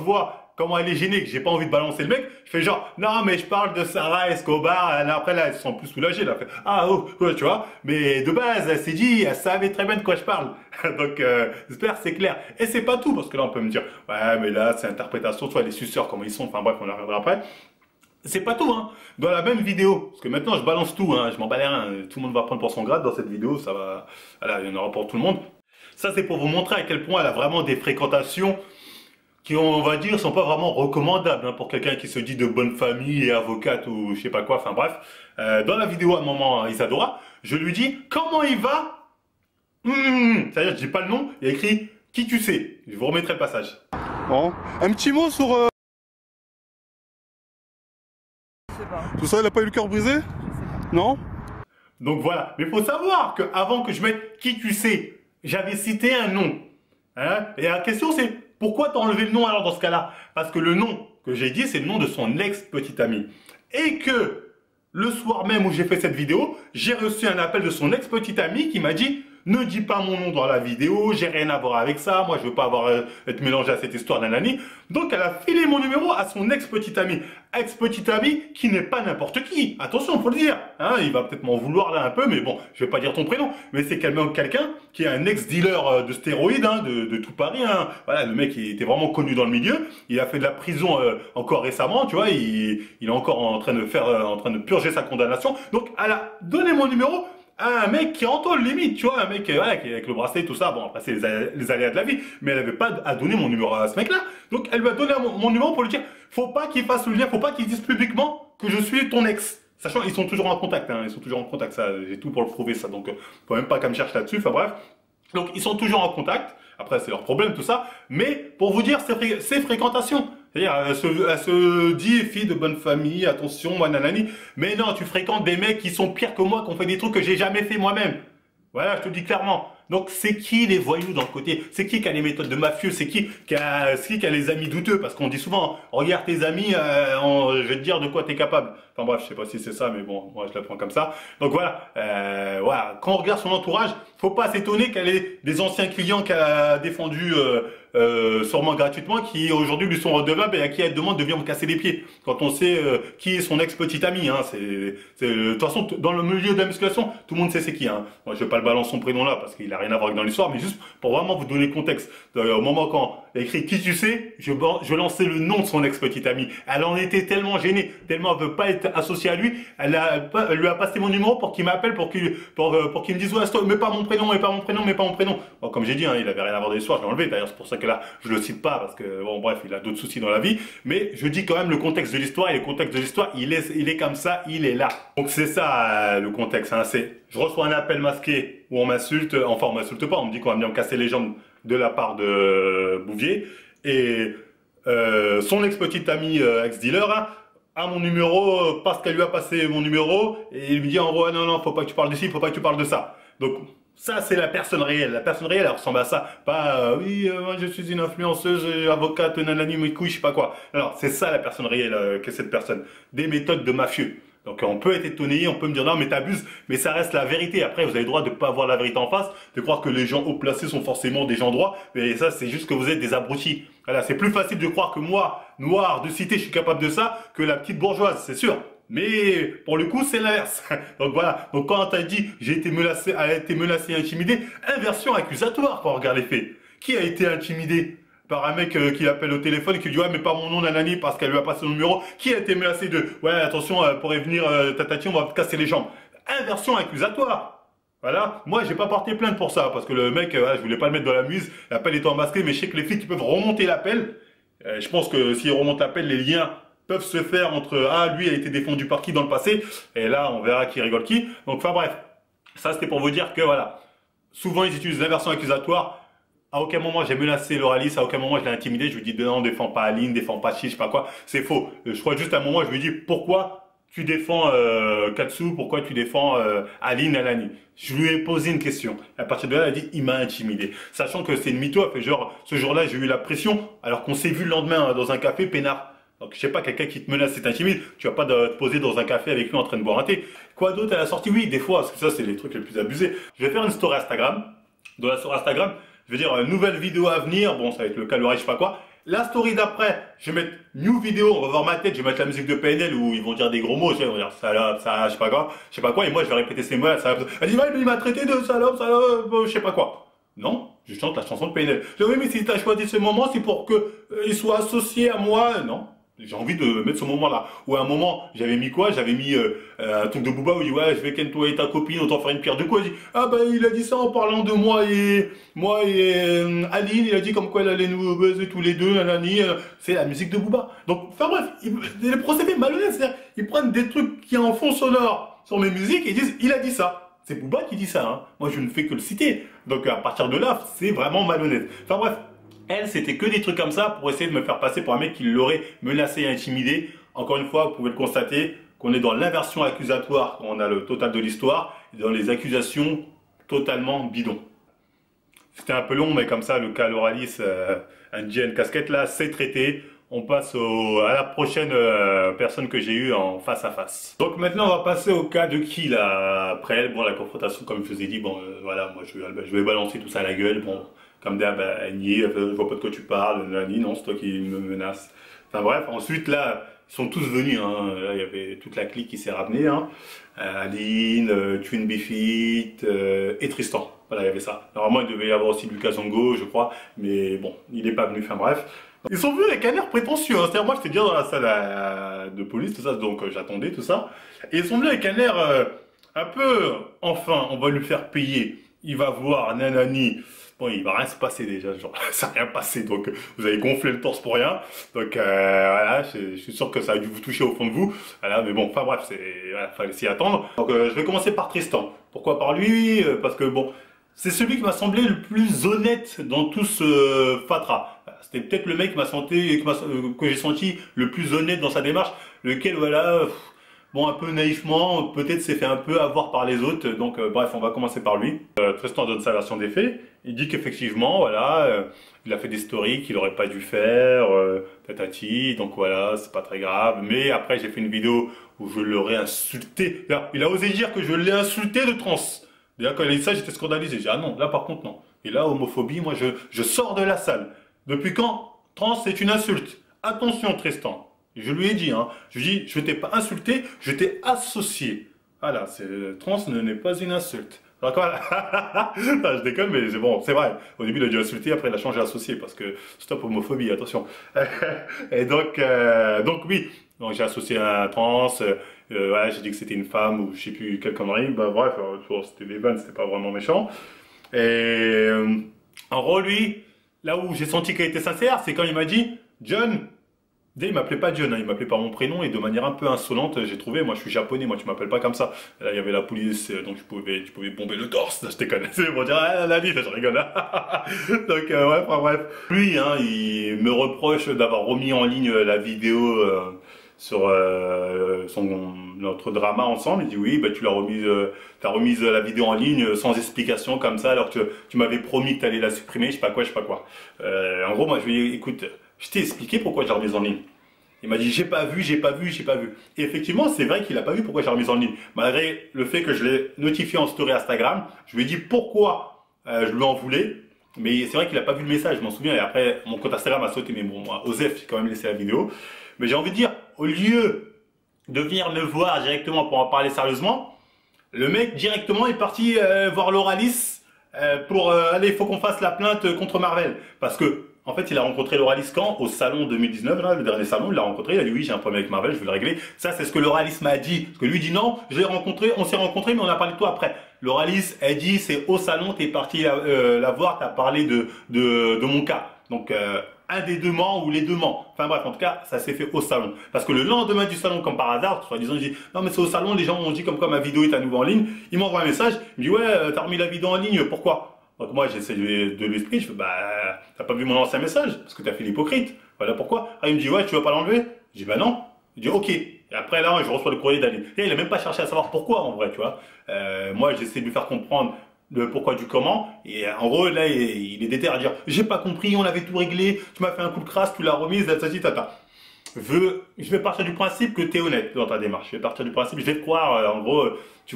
vois comment elle est gênée, que j'ai pas envie de balancer le mec, je fais genre, non, mais je parle de Sarah Escobar. Après, là, elle se sent plus soulagée, là. Fait, ah, oh, ouais, tu vois. Mais de base, elle s'est dit, elle savait très bien de quoi je parle. Donc, j'espère que c'est clair. Et c'est pas tout, parce que là, on peut me dire, ouais, mais là, c'est interprétation, tu vois, les suceurs, comment ils sont. Enfin, bref, on en reviendra après. C'est pas tout, hein. Dans la même vidéo, parce que maintenant je balance tout, hein, je m'en bats les reins, tout le monde va prendre pour son grade dans cette vidéo, ça va, voilà, il y en aura pour tout le monde. Ça c'est pour vous montrer à quel point elle a vraiment des fréquentations qui, on va dire, sont pas vraiment recommandables, hein, pour quelqu'un qui se dit de bonne famille et avocate ou je sais pas quoi, enfin bref. Dans la vidéo à un moment, Isadora, je lui dis comment il va. C'est-à-dire je dis pas le nom, il y a écrit qui tu sais. Je vous remettrai le passage. Bon. Un petit mot sur... Tout ça, il a pas eu le cœur brisé? Non? Donc voilà. Mais il faut savoir qu'avant que je mette qui tu sais, j'avais cité un nom. Hein? Et la question c'est, pourquoi t'as enlevé le nom alors dans ce cas-là? Parce que le nom que j'ai dit, c'est le nom de son ex-petite amie. Et que le soir même où j'ai fait cette vidéo, j'ai reçu un appel de son ex-petite amie qui m'a dit, ne dis pas mon nom dans la vidéo, j'ai rien à voir avec ça, moi je veux pas être mélangé à cette histoire nanani. Donc elle a filé mon numéro à son ex-petite amie. Ex-petite amie qui n'est pas n'importe qui. Attention, faut le dire. Hein, il va peut-être m'en vouloir là un peu, mais bon, je vais pas dire ton prénom. Mais c'est quelqu'un qui est un ex-dealer de stéroïdes, hein, de tout Paris. Hein. Voilà, le mec il était vraiment connu dans le milieu. Il a fait de la prison encore récemment, tu vois. Il est encore en train de purger sa condamnation. Donc elle a donné mon numéro à un mec qui est en tôle limite, tu vois, un mec voilà, qui est avec le bracelet et tout ça. Bon, après c'est les aléas de la vie, mais elle avait pas à donner mon numéro à ce mec-là. Donc elle lui a donné mon numéro pour lui dire, faut pas qu'il fasse le lien, faut pas qu'il dise publiquement que je suis ton ex. Sachant ils sont toujours en contact, hein, ils sont toujours en contact, ça, j'ai tout pour le prouver ça, donc faut même pas qu'elle me cherche là-dessus. Enfin bref, donc ils sont toujours en contact. Après c'est leur problème tout ça, mais pour vous dire ces fréquentations. C'est-à-dire, elle se dit fille de bonne famille, attention, moi nanani. Mais non, tu fréquentes des mecs qui sont pires que moi, qui ont fait des trucs que j'ai jamais fait moi-même. Voilà, je te le dis clairement. Donc, c'est qui les voyous dans le côté? C'est qui a les méthodes de mafieux? C'est qui a les amis douteux? Parce qu'on dit souvent, regarde tes amis, je vais te dire de quoi t'es capable. Enfin bref, je sais pas si c'est ça, mais bon, moi je la prends comme ça. Donc voilà, voilà. Quand on regarde son entourage, faut pas s'étonner qu'elle ait des anciens clients qu'elle a défendus sûrement gratuitement, qui aujourd'hui lui sont redevables et à qui elle demande de venir me casser les pieds. Quand on sait qui est son ex-petite amie, hein, de toute façon, dans le milieu de la musculation, tout le monde sait c'est qui. Hein. Moi, je vais pas le balancer son prénom là parce qu'il a rien à voir avec dans l'histoire, mais juste pour vraiment vous donner le contexte. Au moment quand elle écrit qui tu sais, je lançais le nom de son ex-petite amie. Elle en était tellement gênée, tellement elle veut pas être associée à lui. Elle lui a passé mon numéro pour qu'il m'appelle, pour qu'il me dise ouais, mais pas mon prénom, mais pas mon prénom, mais pas mon prénom. Bon, comme j'ai dit, hein, il avait rien à voir dans l'histoire, je l'ai enlevé. D'ailleurs, c'est pour ça que là, je le cite pas parce que bon, bref, il a d'autres soucis dans la vie. Mais je dis quand même le contexte de l'histoire, et le contexte de l'histoire, il est comme ça, il est là. Donc c'est ça le contexte. Hein, c'est je reçois un appel masqué où on m'insulte, enfin on m'insulte pas, on me dit qu'on va venir me casser les jambes de la part de Bouvier et son ex-petite amie ex-dealer hein, a mon numéro parce qu'elle lui a passé mon numéro et il lui dit en gros non non faut pas que tu parles d'ici, faut pas que tu parles de ça. Donc ça c'est la personne réelle. La personne réelle elle ressemble à ça. Pas oui moi je suis une influenceuse, avocate, nanani mes couilles je sais pas quoi. Alors c'est ça la personne réelle que cette personne. Des méthodes de mafieux. Donc on peut être étonné, on peut me dire non mais t'abuses, mais ça reste la vérité. Après vous avez le droit de pas avoir la vérité en face, de croire que les gens haut placés sont forcément des gens droits, mais ça c'est juste que vous êtes des abrutis. Voilà, c'est plus facile de croire que moi, noir de cité, je suis capable de ça, que la petite bourgeoise, c'est sûr. Mais pour le coup, c'est l'inverse. Donc voilà. Donc quand elle dit j'ai été menacé, elle a été menacée et intimidée, inversion accusatoire quand on regarde les faits. Qui a été intimidé par un mec qui l'appelle au téléphone et qui lui dit ouais mais pas mon nom nanani parce qu'elle lui a passé son numéro. Qui a été menacé de ouais attention pourrait venir tatati on va te casser les jambes. Inversion accusatoire. Voilà, moi j'ai pas porté plainte pour ça parce que le mec, je voulais pas le mettre dans la muse, l'appel étant masqué, mais je sais que les flics qui peuvent remonter l'appel, je pense que s'ils remontent l'appel, les liens peuvent se faire entre ah lui a été défendu par qui dans le passé, et là on verra qui rigole qui. Donc enfin bref, ça c'était pour vous dire que voilà, souvent ils utilisent l'inversion accusatoire. À aucun moment j'ai menacé Lauralis, à aucun moment je l'ai intimidé, je lui dis non, défends pas Aline, défends pas Chi, je sais pas quoi, c'est faux. Je crois juste à un moment je lui dis pourquoi tu défends Katsu, pourquoi tu défends Aline Alani. Je lui ai posé une question. À partir de là, elle a dit il m'a intimidé. Sachant que c'est une mytho, elle fait genre ce jour-là j'ai eu la pression alors qu'on s'est vu le lendemain dans un café peinard. Donc je sais pas, quelqu'un qui te menace et t'intimide, tu vas pas te poser dans un café avec lui en train de boire un thé. Quoi d'autre à la sortie? Oui, des fois, parce que ça c'est les trucs les plus abusés. Je vais faire une story Instagram. Dans la story Instagram, je vais dire nouvelle vidéo à venir. Bon, ça va être le calorie, je sais pas quoi. La story d'après, je vais mettre new vidéo, on va voir ma tête, je vais mettre la musique de PNL où ils vont dire des gros mots, ils vont dire salope, ça, je sais pas quoi, et moi je vais répéter ces mots, ça, elle dit ouais, mais il m'a traité de salope, je sais pas quoi. Non, je chante la chanson de PNL. Je dis oui, mais si tu as choisi ce moment, c'est pour que il soit associé à moi. Non. J'ai envie de mettre ce moment-là. Ou à un moment, j'avais mis quoi? J'avais mis un truc de Booba où il dit ouais, je vais ken toi et ta copine, autant faire une pierre de quoi? Il dit ah bah il a dit ça en parlant de moi et Aline, il a dit comme quoi elle allait nous baiser tous les deux, nanani. C'est la musique de Booba. Donc, enfin bref, les procédés malhonnêtes, c'est-à-dire ils prennent des trucs qui en fond sonore sur mes musiques et ils disent il a dit ça. C'est Booba qui dit ça. Hein. Moi, je ne fais que le citer. Donc à partir de là, c'est vraiment malhonnête. Enfin bref. Elle, c'était que des trucs comme ça pour essayer de me faire passer pour un mec qui l'aurait menacé et intimidé. Encore une fois, vous pouvez le constater, qu'on est dans l'inversion accusatoire quand on a le total de l'histoire, et dans les accusations totalement bidons. C'était un peu long, mais comme ça, le cas Lauralis, Indienne casquette là, c'est traité. On passe à la prochaine personne que j'ai eue en face à face. Donc maintenant, on va passer au cas de qui là, après elle. Bon, la confrontation, comme je vous ai dit, bon, voilà, moi je vais balancer tout ça à la gueule. Bon. Comme d'hab, Annie, je vois pas de quoi tu parles, Nani, non, c'est toi qui me menace. Enfin bref, ensuite là, ils sont tous venus, hein. Là, il y avait toute la clique qui s'est ramenée, hein. Aline, Twin Bifit et Tristan. Voilà, il y avait ça. Normalement, il devait y avoir aussi Lucas Zongo, je crois, mais bon, il n'est pas venu, enfin bref. Ils sont venus avec un air prétentieux, hein. C'est-à-dire moi j'étais bien dans la salle de police, tout ça, donc j'attendais tout ça. Et ils sont venus avec un air un peu, enfin, on va lui faire payer. Il va voir, nanani. Bon, il va rien se passer déjà, genre, ça n'a rien passé, donc vous avez gonflé le torse pour rien. Donc voilà, je suis sûr que ça a dû vous toucher au fond de vous. Voilà, mais bon, enfin bref, voilà, fallait s'y attendre. Donc je vais commencer par Tristan. Pourquoi par lui? Parce que bon, c'est celui qui m'a semblé le plus honnête dans tout ce fatras. C'était peut-être le mec que j'ai senti le plus honnête dans sa démarche, lequel voilà. Bon, un peu naïvement, peut-être s'est fait un peu avoir par les autres. Donc, bref, on va commencer par lui. Tristan donne sa version des faits. Il dit qu'effectivement, voilà, il a fait des stories qu'il n'aurait pas dû faire, tatati. Donc voilà, c'est pas très grave. Mais après, j'ai fait une vidéo où je l'aurais insulté. Là, il a osé dire que je l'ai insulté de trans. D'ailleurs, quand il a dit ça, j'étais scandalisé. J'ai dit, ah non, là par contre, non. Et là, homophobie, moi, je sors de la salle. Depuis quand trans, c'est une insulte? Attention, Tristan. Je lui ai dit, hein, je lui ai dit, je t'ai pas insulté, je t'ai associé. Voilà, trans n'est pas une insulte. Donc voilà, je déconne, mais c'est bon, c'est vrai. Au début, il a dû insulter, après il a changé associé, parce que stop homophobie, attention. Et donc oui, donc j'ai associé un trans, voilà, j'ai dit que c'était une femme, ou je sais plus quelle connerie, bah bref, c'était des vannes, c'était pas vraiment méchant. Et en gros, lui, là où j'ai senti qu'il était sincère, c'est quand il m'a dit, John, il m'appelait pas John, hein, il m'appelait par mon prénom et de manière un peu insolente, j'ai trouvé, moi je suis japonais, moi tu m'appelles pas comme ça. Là il y avait la police, donc tu pouvais bomber le torse, je te connais, ils vont dire, ah la vie, je rigole. Donc ouais, enfin, bref. Lui, hein, il me reproche d'avoir remis en ligne la vidéo sur notre drama ensemble. Il dit oui, bah tu l'as remise la vidéo en ligne sans explication comme ça, alors que tu m'avais promis que tu allais la supprimer, je sais pas quoi. En gros, moi je lui ai dit, écoute, je t'ai expliqué pourquoi j'ai remis en ligne. Il m'a dit j'ai pas vu. Et effectivement, c'est vrai qu'il a pas vu pourquoi j'ai remis en ligne. Malgré le fait que je l'ai notifié en story Instagram, je lui ai dit pourquoi je lui en voulais. Mais c'est vrai qu'il a pas vu le message, je m'en souviens. Et après, mon compte Instagram a sauté. Mais bon, moi, Osef, j'ai quand même laissé la vidéo. Mais j'ai envie de dire, au lieu de venir me voir directement pour en parler sérieusement, le mec directement est parti voir Lauralis pour allez, il faut qu'on fasse la plainte contre Marvel. Parce que en fait, il a rencontré Lauralis quand? Au salon 2019, là, le dernier salon, il l'a rencontré, il a dit oui, j'ai un problème avec Marvel, je veux le régler. Ça, c'est ce que Lauralis m'a dit. Parce que lui dit non, je l'ai rencontré, on s'est rencontré, mais on a parlé de toi après. Lauralis, elle dit, c'est au salon, t'es parti la voir, t'as parlé de mon cas. Donc, un des deux ment ou les deux ment. Enfin bref, en tout cas, ça s'est fait au salon. Parce que le lendemain du salon, comme par hasard, soi-disant, je dis, non mais c'est au salon, les gens m'ont dit comme quoi ma vidéo est à nouveau en ligne. Il m'envoie un message, il me dit, ouais, t'as remis la vidéo en ligne, pourquoi? Donc moi, j'essaie de lui expliquer, je fais, bah, t'as pas vu mon ancien message, parce que t'as fait l'hypocrite. Voilà pourquoi. Ah, il me dit, ouais, tu vas pas l'enlever? Je dis, bah non. Il dit, ok. Et après, là, je reçois le courrier d'Aline. Et il a même pas cherché à savoir pourquoi, en vrai, tu vois. Moi, j'essaie de lui faire comprendre le pourquoi du comment. Et en gros, là, il est déter à dire, j'ai pas compris, on avait tout réglé, tu m'as fait un coup de crasse, tu l'as remise, tata. Je vais partir du principe que tu es honnête dans ta démarche. Je vais partir du principe, je vais te croire, en gros, tu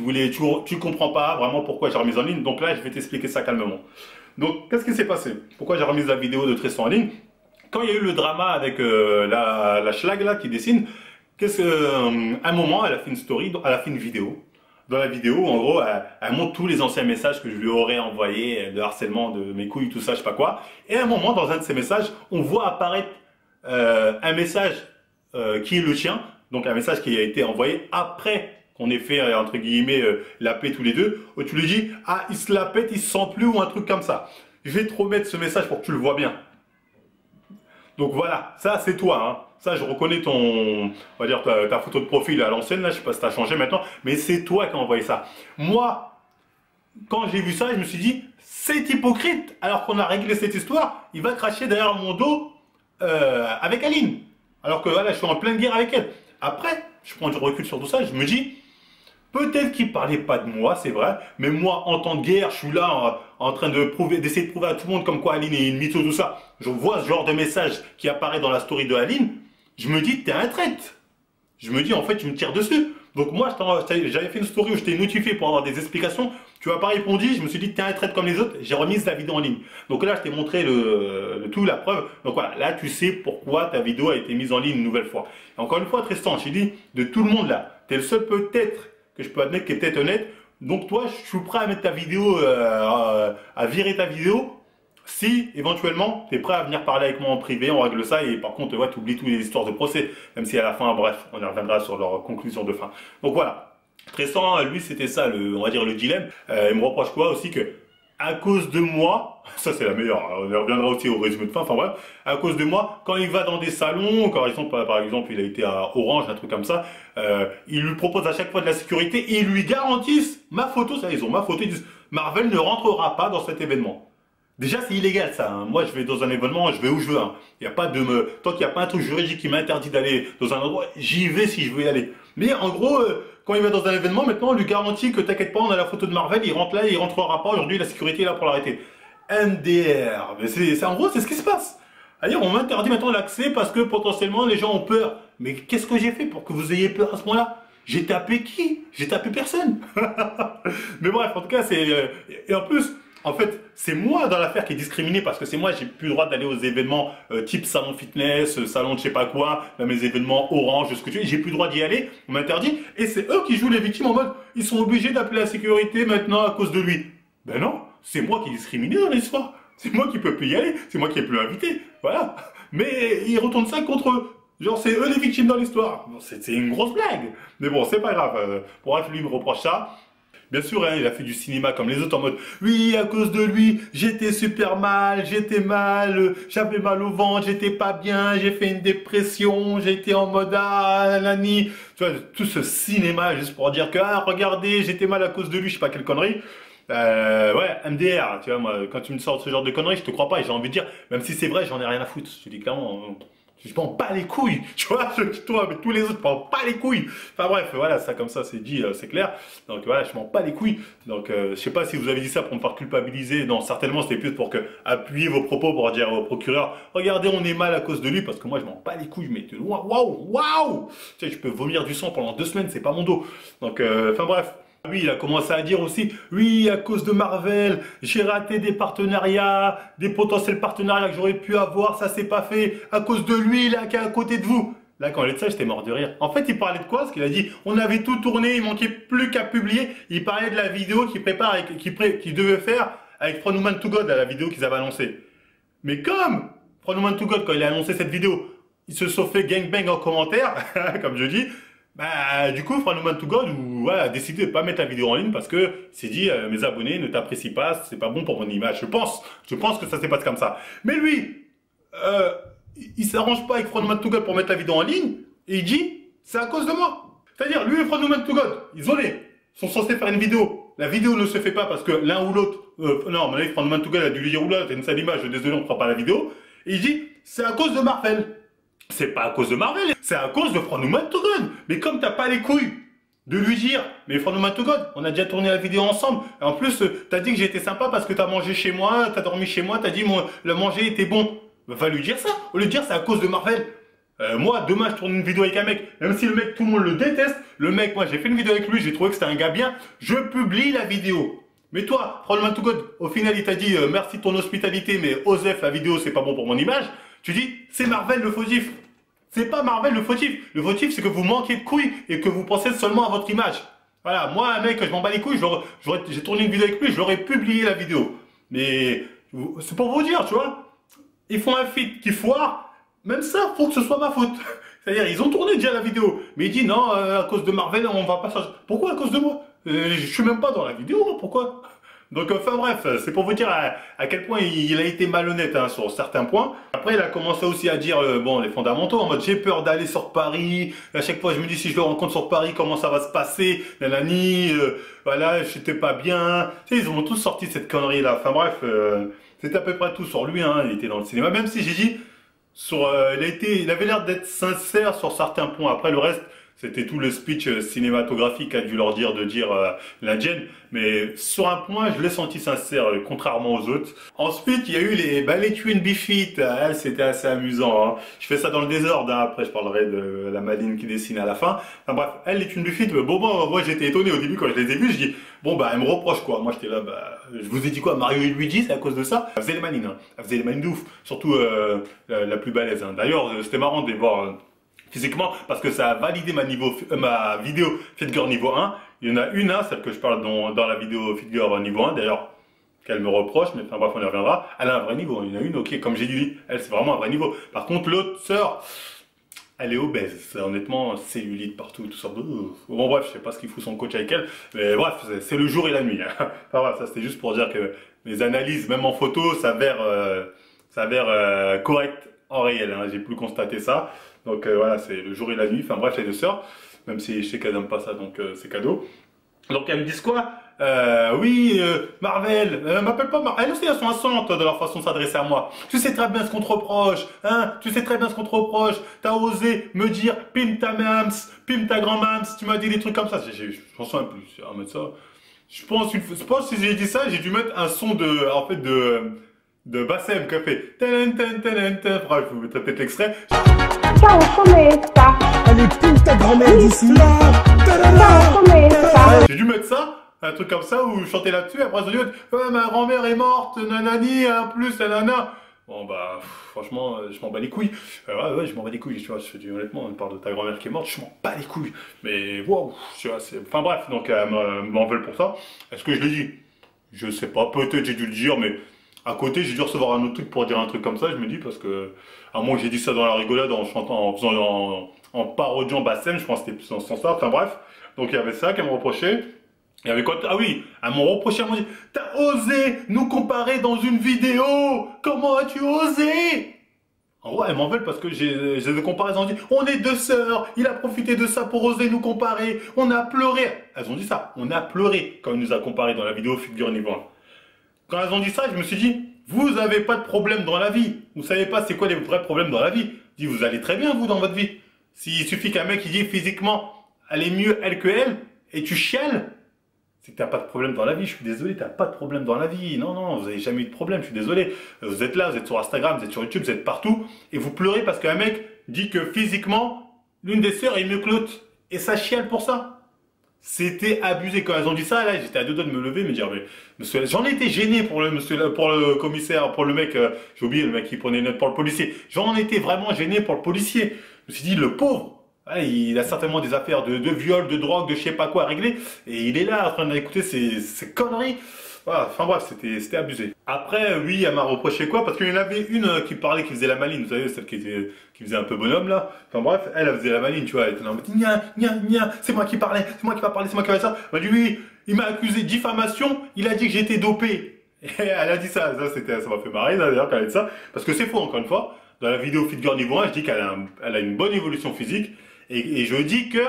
comprends pas vraiment pourquoi j'ai remis en ligne. Donc là, je vais t'expliquer ça calmement. Donc, qu'est-ce qui s'est passé? Pourquoi j'ai remis la vidéo de Tristan en ligne? Quand il y a eu le drama avec la schlag là qui dessine, un moment, elle a fait une story, elle a fait une vidéo. Dans la vidéo, en gros, elle montre tous les anciens messages que je lui aurais envoyés, de harcèlement, de mes couilles, tout ça, je sais pas quoi. Et à un moment, dans un de ces messages, on voit apparaître un message qui est le tien, donc un message qui a été envoyé après qu'on ait fait, entre guillemets, la paix tous les deux, où tu lui dis, ah, il se la pète, il se sent plus, ou un truc comme ça. Je vais te remettre ce message pour que tu le vois bien. Donc voilà, ça c'est toi, hein. Ça je reconnais on va dire ta photo de profil à l'ancienne, là, je sais pas si t'as changé maintenant, mais c'est toi qui as envoyé ça. Moi, quand j'ai vu ça, je me suis dit, c'est hypocrite, alors qu'on a réglé cette histoire, il va cracher derrière mon dos avec Aline. Alors que voilà, je suis en pleine guerre avec elle. Après, je prends du recul sur tout ça, je me dis, peut-être qu'il parlait pas de moi, c'est vrai, mais moi, en temps de guerre, je suis là en train d'essayer de prouver à tout le monde comme quoi Aline est une mytho, tout ça. Je vois ce genre de message qui apparaît dans la story de Aline, je me dis, t'es un traître. Je me dis, en fait, tu me tires dessus. Donc moi, j'avais fait une story où je t'ai notifié pour avoir des explications. Tu m'as pas répondu, je me suis dit, t'es un traître comme les autres. J'ai remis la vidéo en ligne. Donc là, je t'ai montré le tout, la preuve. Donc voilà, là, tu sais pourquoi ta vidéo a été mise en ligne une nouvelle fois. Et encore une fois, Tristan, je t'ai dit, de tout le monde là, t'es le seul peut-être que je peux admettre qui est peut-être honnête. Donc toi, je suis prêt à mettre ta vidéo, à virer ta vidéo. Si, éventuellement, tu es prêt à venir parler avec moi en privé, on règle ça, et par contre, ouais, tu oublies toutes les histoires de procès, même si à la fin, bref, on y reviendra sur leur conclusion de fin. Donc voilà, Tristan, lui, c'était ça, on va dire, le dilemme. Il me reproche quoi aussi que, à cause de moi, ça c'est la meilleure, hein, on y reviendra aussi au résumé de fin, enfin bref, à cause de moi, quand il va dans des salons, par exemple, il a été à Orange, un truc comme ça, il lui propose à chaque fois de la sécurité, et ils lui garantissent ma photo, ça, ils ont ma photo, ils disent, Marvel ne rentrera pas dans cet événement. Déjà, c'est illégal ça. Hein. Moi, je vais dans un événement, je vais où je veux. Hein. Tant qu'il n'y a pas un truc juridique qui m'interdit d'aller dans un endroit, j'y vais si je veux y aller. Mais en gros, quand il va dans un événement, maintenant, on lui garantit que t'inquiète pas, on a la photo de Marvel, il rentre là, il rentrera pas. Aujourd'hui, la sécurité est là pour l'arrêter. MDR. Mais en gros, c'est ce qui se passe. C'est-à-dire, on m'interdit maintenant l'accès parce que potentiellement, les gens ont peur. Mais qu'est-ce que j'ai fait pour que vous ayez peur à ce moment-là? J'ai tapé qui? J'ai tapé personne. Mais bref, en tout cas, et en plus, en fait, c'est moi dans l'affaire qui est discriminé parce que c'est moi, j'ai plus le droit d'aller aux événements type salon fitness, salon de je sais pas quoi, même les événements orange, ce que tu veux, j'ai plus le droit d'y aller, on m'interdit. Et c'est eux qui jouent les victimes en mode, ils sont obligés d'appeler la sécurité maintenant à cause de lui. Ben non, c'est moi qui est discriminé dans l'histoire. C'est moi qui peux plus y aller, c'est moi qui est plus invité. Voilà. Mais ils retournent ça contre eux. Genre, c'est eux les victimes dans l'histoire. Bon, c'est une grosse blague. Mais bon, c'est pas grave. Bref, lui, il me reproche ça. Bien sûr, hein, il a fait du cinéma comme les autres en mode « Oui, à cause de lui, j'étais super mal, j'étais mal, j'avais mal au ventre, j'étais pas bien, j'ai fait une dépression, j'étais en mode ah, nanani. » Tu vois, tout ce cinéma juste pour dire que « Ah, regardez, j'étais mal à cause de lui, je sais pas quelle connerie. » Ouais, MDR, tu vois, moi, quand tu me sors ce genre de conneries, je te crois pas et j'ai envie de dire, même si c'est vrai, j'en ai rien à foutre. Je te dis clairement, je m'en bats les couilles, tu vois, toi, mais tous les autres, je m'en bats les couilles. Enfin bref, voilà, ça comme ça, c'est dit, c'est clair. Donc voilà, je m'en bats les couilles. Donc je sais pas si vous avez dit ça pour me faire culpabiliser. Non, certainement, c'était plus pour que appuyer vos propos pour dire au procureur, regardez, on est mal à cause de lui, parce que moi, je m'en bats les couilles, mais waouh. Tu sais, je peux vomir du sang pendant 2 semaines, c'est pas mon dos. Donc, enfin bref. Oui, il a commencé à dire aussi, oui, à cause de Marvel, j'ai raté des partenariats, des potentiels partenariats que j'aurais pu avoir, ça s'est pas fait, à cause de lui, là, qui est à côté de vous. Là, quand il a dit ça, j'étais mort de rire. En fait, il parlait de quoi? Parce qu'il a dit, on avait tout tourné, il manquait plus qu'à publier. Il parlait de la vidéo qu'il prépare, qu'il devait faire avec From Human to God, là, la vidéo qu'ils avaient annoncée. Mais comme From Human to God, quand il a annoncé cette vidéo, ils se sont fait gangbang en commentaire, comme je dis. Bah, du coup, From Human to God a décidé de pas mettre la vidéo en ligne parce que il s'est dit, mes abonnés ne t'apprécient pas, c'est pas bon pour mon image. Je pense que ça s'est passé comme ça. Mais lui, il s'arrange pas avec From Human to God pour mettre la vidéo en ligne et il dit, c'est à cause de moi. C'est-à-dire, lui et From Human to God, isolés, sont censés faire une vidéo. La vidéo ne se fait pas parce que l'un ou l'autre, non, à mon avis, From Human to God a dû lui dire, oula, t'as une sale image, désolé, on ne fera pas la vidéo. Et il dit, c'est à cause de Marvel. C'est pas à cause de Marvel, c'est à cause de From Human to God. Mais comme t'as pas les couilles de lui dire, mais From Human to God, on a déjà tourné la vidéo ensemble. Et en plus, t'as dit que j'étais sympa parce que t'as mangé chez moi, t'as dormi chez moi, t'as dit le manger était bon. Va lui dire ça, au lieu de dire c'est à cause de Marvel. Moi, demain, je tourne une vidéo avec un mec, même si le mec, tout le monde le déteste, le mec, moi, j'ai fait une vidéo avec lui, j'ai trouvé que c'était un gars bien, je publie la vidéo. Mais toi, From Human to God, au final, il t'a dit, merci de ton hospitalité, mais Osef, la vidéo, c'est pas bon pour mon image. Tu dis, c'est Marvel le fautif. C'est pas Marvel le fautif. Le fautif, c'est que vous manquez de couilles et que vous pensez seulement à votre image. Voilà, moi, un mec, je m'en bats les couilles, j'ai tourné une vidéo avec lui, j'aurais publié la vidéo. Mais, c'est pour vous dire, tu vois. Ils font un feat qui foire, même ça, faut que ce soit ma faute. C'est-à-dire, ils ont tourné déjà la vidéo, mais il dit non, à cause de Marvel, on va pas changer. Pourquoi à cause de moi? Je suis même pas dans la vidéo, moi, pourquoi? Donc, enfin bref, c'est pour vous dire à quel point il a été malhonnête hein, sur certains points. Après, il a commencé aussi à dire, bon, les fondamentaux, en mode j'ai peur d'aller sur Paris. À chaque fois, je me dis si je le rencontre sur Paris, comment ça va se passer? Nanani, voilà, j'étais pas bien. Tu sais, ils ont tous sorti cette connerie-là. Enfin bref, c'est à peu près tout sur lui. Hein. Il était dans le cinéma, même si j'ai dit, il avait l'air d'être sincère sur certains points. Après, le reste, c'était tout le speech cinématographique qu'a dû leur dire de dire l'Indienne. Mais sur un point, je l'ai senti sincère, contrairement aux autres. Ensuite, il y a eu les Twin Bifit. C'était assez amusant. Hein. Je fais ça dans le désordre. Hein. Après, je parlerai de la Maline qui dessine à la fin. Enfin bref, les Twin Bifit, moi j'étais étonné au début quand je les ai vus. Je dis, bon bah, elle me reproche quoi. Moi j'étais là, bah, je vous ai dit quoi, Mario et Luigi, c'est à cause de ça. Elle faisait les manines. Hein. Elle faisait les manines de ouf. Surtout la plus balèze. Hein. D'ailleurs, c'était marrant de les voir... physiquement, parce que ça a validé ma vidéo Fitgirl niveau 1. Il y en a une, hein, celle que je parle dans la vidéo Fitgirl niveau 1, d'ailleurs, qu'elle me reproche, mais enfin bref, on y reviendra. Elle a un vrai niveau, il y en a une, ok, comme j'ai dit, elle, c'est vraiment un vrai niveau. Par contre, l'autre sœur, elle est obèse, honnêtement, cellulite partout, tout ça. Bon bref, je sais pas ce qu'il fout son coach avec elle, mais bref, c'est le jour et la nuit. Hein. Enfin bref, ça c'était juste pour dire que mes analyses, même en photo, s'avèrent correctes en réel, hein. J'ai pu constater ça. Donc voilà, c'est le jour et la nuit, enfin bref, les deux sœurs, même si je sais qu'elles n'aiment pas ça, donc c'est cadeau. Donc elles me disent quoi? Oui, Marvel, m'appelle pas Marvel, elles aussi elles sont insolentes de leur façon de s'adresser à moi. Tu sais très bien ce qu'on te reproche, hein, tu sais très bien ce qu'on te reproche, t'as osé me dire pim ta mams, pim ta grand-mams, tu m'as dit des trucs comme ça, je pense un peu à mettre ça. Je pense que si j'ai dit ça, j'ai dû mettre un son de Bassem qui a fait bref, je vous mettrai peut-être l'extrait. Ciao, come sta? Allez, pile ta grand-mère d'ici. Ciao, come sta? J'ai dû mettre ça, un truc comme ça, où je chantais là-dessus, après je dis ma grand-mère est morte, nanani, en plus, nanana. Bon bah, franchement, je m'en bats les couilles. Ouais, je m'en bats les couilles, tu vois, je te dis honnêtement, on parle de ta grand-mère qui est morte, je m'en bats les couilles. Mais waouh, tu vois, enfin bref, donc elle m'en veut pour ça. Est-ce que je l'ai dit? Je sais pas, peut-être j'ai dû le dire, mais... À côté, j'ai dû recevoir un autre truc pour dire un truc comme ça, je me dis, parce que, à moins que j'ai dit ça dans la rigolade en chantant, en parodiant Bassem, je pense que c'était plus dans ce sens-là, enfin bref. Donc il y avait ça qu'elle me reprochait. Il y avait quoi? Ah oui, elle m'a reproché, elle m'a dit, t'as osé nous comparer dans une vidéo! Comment as-tu osé? En vrai, elles m'en veulent parce que j'ai des comparaisons, elles ont dit, on est deux sœurs, il a profité de ça pour oser nous comparer, on a pleuré. Elles ont dit ça, on a pleuré quand il nous a comparé dans la vidéo Figure niveau 1. Quand elles ont dit ça, je me suis dit, vous n'avez pas de problème dans la vie. Vous savez pas c'est quoi les vrais problèmes dans la vie. Je dis, vous allez très bien, vous, dans votre vie. S'il suffit qu'un mec, il dit physiquement, elle est mieux, elle, que elle, et tu chiales, c'est que t'as pas de problème dans la vie. Je suis désolé, t'as pas de problème dans la vie. Non, non, vous avez jamais eu de problème, je suis désolé. Vous êtes là, vous êtes sur Instagram, vous êtes sur YouTube, vous êtes partout, et vous pleurez parce qu'un mec dit que physiquement, l'une des sœurs est mieux que l'autre. Et ça chiale pour ça. C'était abusé. Quand elles ont dit ça, là, j'étais à deux doigts de me lever, me dire, mais monsieur, j'en ai été gêné pour le commissaire, pour le mec, j'ai oublié le mec qui prenait une note pour le policier. J'en étais vraiment gêné pour le policier. Je me suis dit, le pauvre, il a certainement des affaires de viol, de drogue, de je sais pas quoi à régler. Et il est là en train d'écouter ces conneries. Voilà, enfin bref, c'était abusé. Après, oui, elle m'a reproché quoi? Parce qu'il y en avait une qui parlait, qui faisait la maline, vous savez, celle qui faisait un peu bonhomme là. Enfin bref, elle faisait la maline, tu vois, elle était là en mode gna, c'est moi qui parlais, c'est moi qui va parler, c'est moi qui va ça. Elle m'a dit oui, il m'a accusé de diffamation, il a dit que j'étais dopé. Et elle a dit ça m'a fait marrer d'ailleurs quand elle a dit ça. Parce que c'est faux, encore une fois. Dans la vidéo Fit Girl niveau 1, je dis qu'elle a une bonne évolution physique. Et je dis que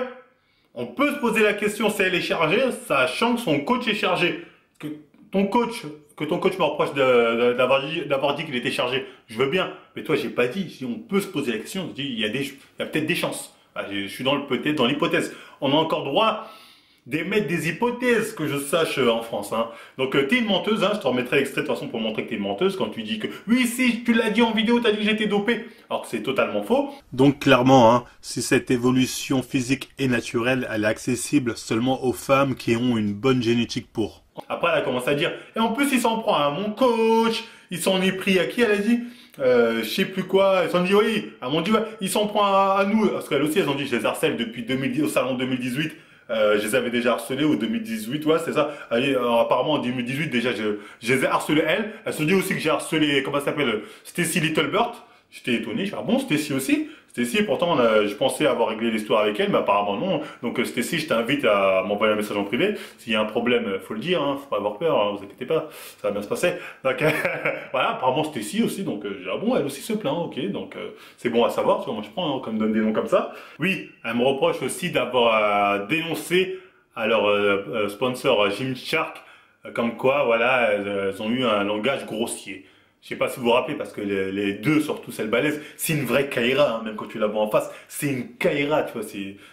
on peut se poser la question si elle est chargée, sachant que son coach est chargé. Que ton coach me reproche d'avoir dit qu'il était chargé, je veux bien. Mais toi, j'ai pas dit. Si on peut se poser la question, je dis il y a peut-être des chances. Je suis peut-être dans l'hypothèse. On a encore droit d'émettre des hypothèses, que je sache, en France. Hein. Donc, t'es une menteuse, hein, je te remettrai l'extrait de toute façon pour montrer que t'es une menteuse quand tu dis que oui, si, tu l'as dit en vidéo, t'as dit que j'étais dopé. Alors que c'est totalement faux. Donc, clairement, hein, si cette évolution physique est naturelle, elle est accessible seulement aux femmes qui ont une bonne génétique pour. Après, elle a commencé à dire, et en plus, il s'en prend à mon coach, il s'en est pris à qui, elle a dit je sais plus quoi, elles ont dit oui, elles m'ont dit ouais, il s'en prend à nous, parce qu'elles aussi, elles ont dit je les harcèle depuis 2010, au salon 2018. Je les avais déjà harcelés au 2018, ouais, c'est ça. Apparemment en 2018 déjà, je les ai harcelés elles. Elles se sont dit aussi que j'ai harcelé, comment ça s'appelle, Stacy Littlebert. J'étais étonné, je dis ah bon, Stacy aussi. Stacy, pourtant, je pensais avoir réglé l'histoire avec elle, mais apparemment non. Donc Stacy, je t'invite à m'envoyer un message en privé. S'il y a un problème, faut le dire, hein, faut pas avoir peur, hein, vous inquiétez pas, ça va bien se passer. Donc voilà, apparemment Stacy aussi, donc j'ai ah bon, elle aussi se plaint, ok, donc c'est bon à savoir, tu vois, moi je prends, hein, comme donne des noms comme ça. Oui, elle me reproche aussi d'avoir dénoncé à leur sponsor Gymshark, comme quoi, voilà, elles ont eu un langage grossier. Je sais pas si vous vous rappelez, parce que les deux, surtout celle balèze, c'est une vraie Kaira, hein, même quand tu la vois en face, c'est une Kaira, tu vois,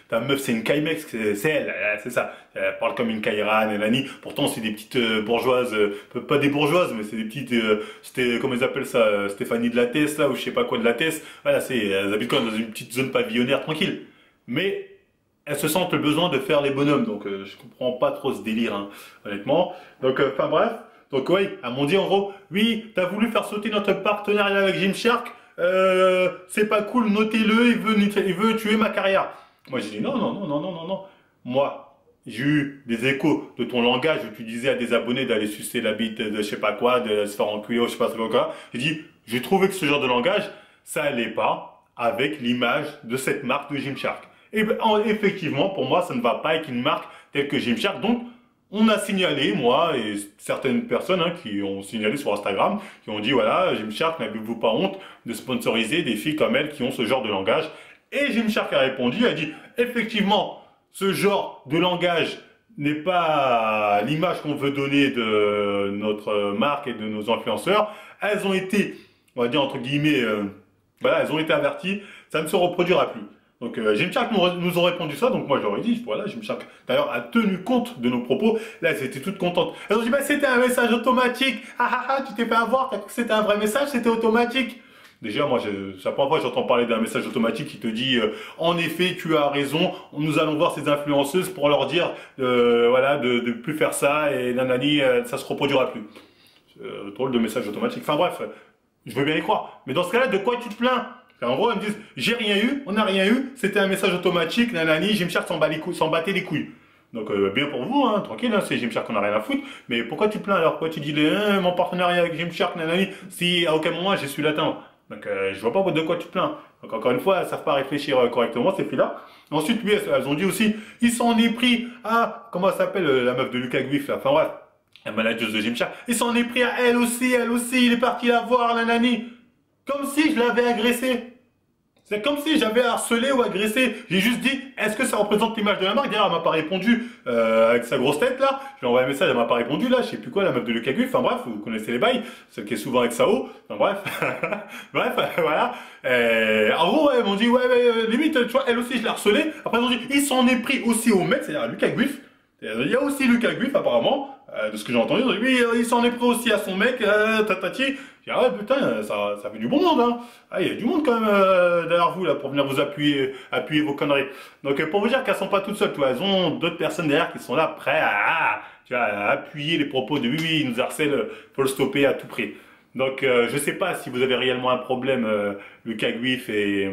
ta meuf, c'est une Kaimex, c'est elle, c'est ça. Elle parle comme une Kaira, nanani. Pourtant, c'est des petites bourgeoises, pas des bourgeoises, mais c'est des petites, c'était, comment ils appellent ça, Stéphanie de la Tesse, là, ou je sais pas quoi de la Tesse. Voilà, elles habitent quand même dans une petite zone pavillonnaire, tranquille. Mais, elles se sentent le besoin de faire les bonhommes, donc je comprends pas trop ce délire, hein, honnêtement. Donc, enfin bref. Donc oui, elles m'ont dit en gros, oui, t'as voulu faire sauter notre partenariat avec Gymshark, c'est pas cool, notez-le, il veut tuer ma carrière. Moi j'ai dit non. Moi, j'ai eu des échos de ton langage où tu disais à des abonnés d'aller sucer la bite de je sais pas quoi, de se faire enculer, je sais pas quoi. J'ai dit, j'ai trouvé que ce genre de langage, ça allait pas avec l'image de cette marque de Gymshark. Et ben, effectivement, pour moi, ça ne va pas avec une marque telle que Gymshark, donc on a signalé, moi et certaines personnes hein, qui ont signalé sur Instagram, qui ont dit voilà, Gymshark, n'avez-vous pas honte de sponsoriser des filles comme elle qui ont ce genre de langage? Et Gymshark a répondu, a dit effectivement, ce genre de langage n'est pas l'image qu'on veut donner de notre marque et de nos influenceurs. Elles ont été, on va dire entre guillemets, voilà, elles ont été averties, ça ne se reproduira plus. Donc Gymshark nous ont répondu ça, donc moi je leur ai dit, voilà, Gymshark d'ailleurs a tenu compte de nos propos, là elles étaient toutes contentes. Elles ont dit, bah c'était un message automatique, tu t'es fait avoir, t'as cru que c'était un vrai message, c'était automatique. Déjà moi, c'est la première fois que j'entends parler d'un message automatique qui te dit, en effet tu as raison, nous allons voir ces influenceuses pour leur dire, voilà, de plus faire ça, et nanani, ça se reproduira plus. Drôle de message automatique, enfin bref, je veux bien y croire. Mais dans ce cas-là, de quoi tu te plains? En gros, ils me disent, j'ai rien eu, on n'a rien eu, c'était un message automatique, nanani, Gymshark s'en battait les couilles. Donc, bien pour vous, hein, tranquille, hein, c'est Gymshark qu'on n'a rien à foutre. Mais pourquoi tu te plains alors? Pourquoi tu dis, mon partenariat avec Gymshark, nanani, si à aucun moment j'ai su l'atteindre? Donc, je vois pas de quoi tu te plains. Donc, encore une fois, elles savent pas réfléchir correctement, ces filles-là. Ensuite, oui, elles ont dit aussi, il s'en est pris à, comment s'appelle la meuf de Lucas Guif, là, enfin bref, la manageuse de Gymshark, il s'en est pris à elle aussi, il est parti la voir, nanani. Comme si je l'avais agressé. C'est comme si j'avais harcelé ou agressé. J'ai juste dit, est-ce que ça représente l'image de la marque? D'ailleurs, elle m'a pas répondu avec sa grosse tête là. Je lui ai envoyé un message, elle m'a pas répondu là. Je sais plus quoi, la meuf de Lucas Guif. Enfin bref, vous connaissez les bails. Celle qui est souvent avec Sao. Enfin bref. Bref, voilà. En gros, elles m'ont dit, ouais, limite, tu vois, elle aussi, je l'ai harcelée. Après, elles ont dit, il s'en est pris aussi au mec, c'est-à-dire à Lucas Guif. Il y a aussi Lucas Guif apparemment, de ce que j'ai entendu, oui, il s'en est pris aussi à son mec, tatati. J'ai dit, ah ouais, putain, ça fait du bon monde, hein. Ah, il y a du monde quand même derrière vous, là, pour venir vous appuyer vos conneries. Donc, pour vous dire qu'elles sont pas toutes seules, tu vois, elles ont d'autres personnes derrière qui sont là, prêts tu vois, à appuyer les propos de oui, il nous harcèle, faut le stopper à tout prix. Donc, je sais pas si vous avez réellement un problème, Lucas Guif et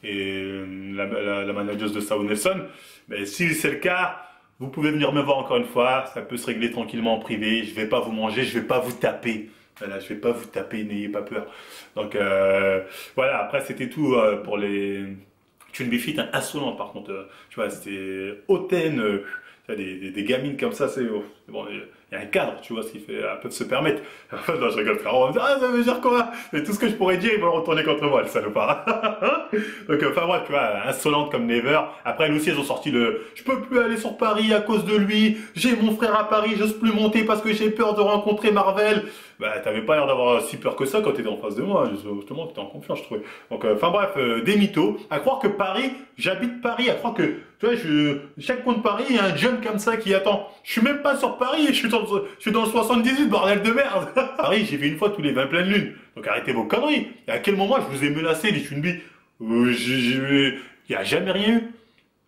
la manageuse de Sao Nelson. Mais si c'est le cas, vous pouvez venir me voir encore une fois. Ça peut se régler tranquillement en privé. Je vais pas vous manger, je vais pas vous taper. Voilà, je vais pas vous taper, n'ayez pas peur. Donc, voilà. Après, c'était tout pour les... Tu une bifite insolente, par contre. Tu vois, c'était hautaine. Des gamines comme ça, c'est bon, il y a un cadre, tu vois, ce qui fait, elles peuvent se permettre. Non, je rigole, frère, on va me dire, ah, ça veut dire quoi? Mais tout ce que je pourrais dire, ils vont retourner contre moi, le salopard. Donc, enfin, bref, tu vois, insolente comme never. Après, elles aussi, elles ont sorti je peux plus aller sur Paris à cause de lui, j'ai mon frère à Paris, j'ose plus monter parce que j'ai peur de rencontrer Marvel. Bah, t'avais pas l'air d'avoir si peur que ça quand t'étais en face de moi, justement, t'étais en confiance, je trouvais. Donc, enfin, bref, des mythos. À croire que Paris, j'habite Paris, à croire que, tu vois, chaque coin de Paris, il y a un jeune comme ça qui attend. Je suis même pas sur Paris, je suis dans le 78, bordel de merde. Paris, j'y vais une fois tous les 20 pleines lunes. Donc arrêtez vos conneries. Et à quel moment je vous ai menacé, les Chunbi? Il y a jamais rien eu.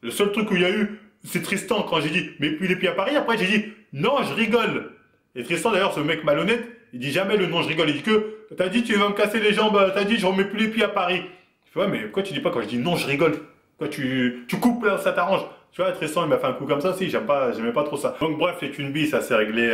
Le seul truc où il y a eu, c'est Tristan quand j'ai dit, mets plus les pieds à Paris. Après, j'ai dit, non, je rigole. Et Tristan, d'ailleurs, ce mec malhonnête, il dit jamais le nom, je rigole. Il dit que, t'as dit, tu vas me casser les jambes, t'as dit, je remets plus les pieds à Paris. Je fais, ouais, mais pourquoi tu dis pas quand je dis non, je rigole? Quoi, tu coupes là, ça t'arrange. Tu vois, Tristan, il m'a fait un coup comme ça aussi, j'aimais pas trop ça. Donc, bref, les Chunbi, ça s'est réglé,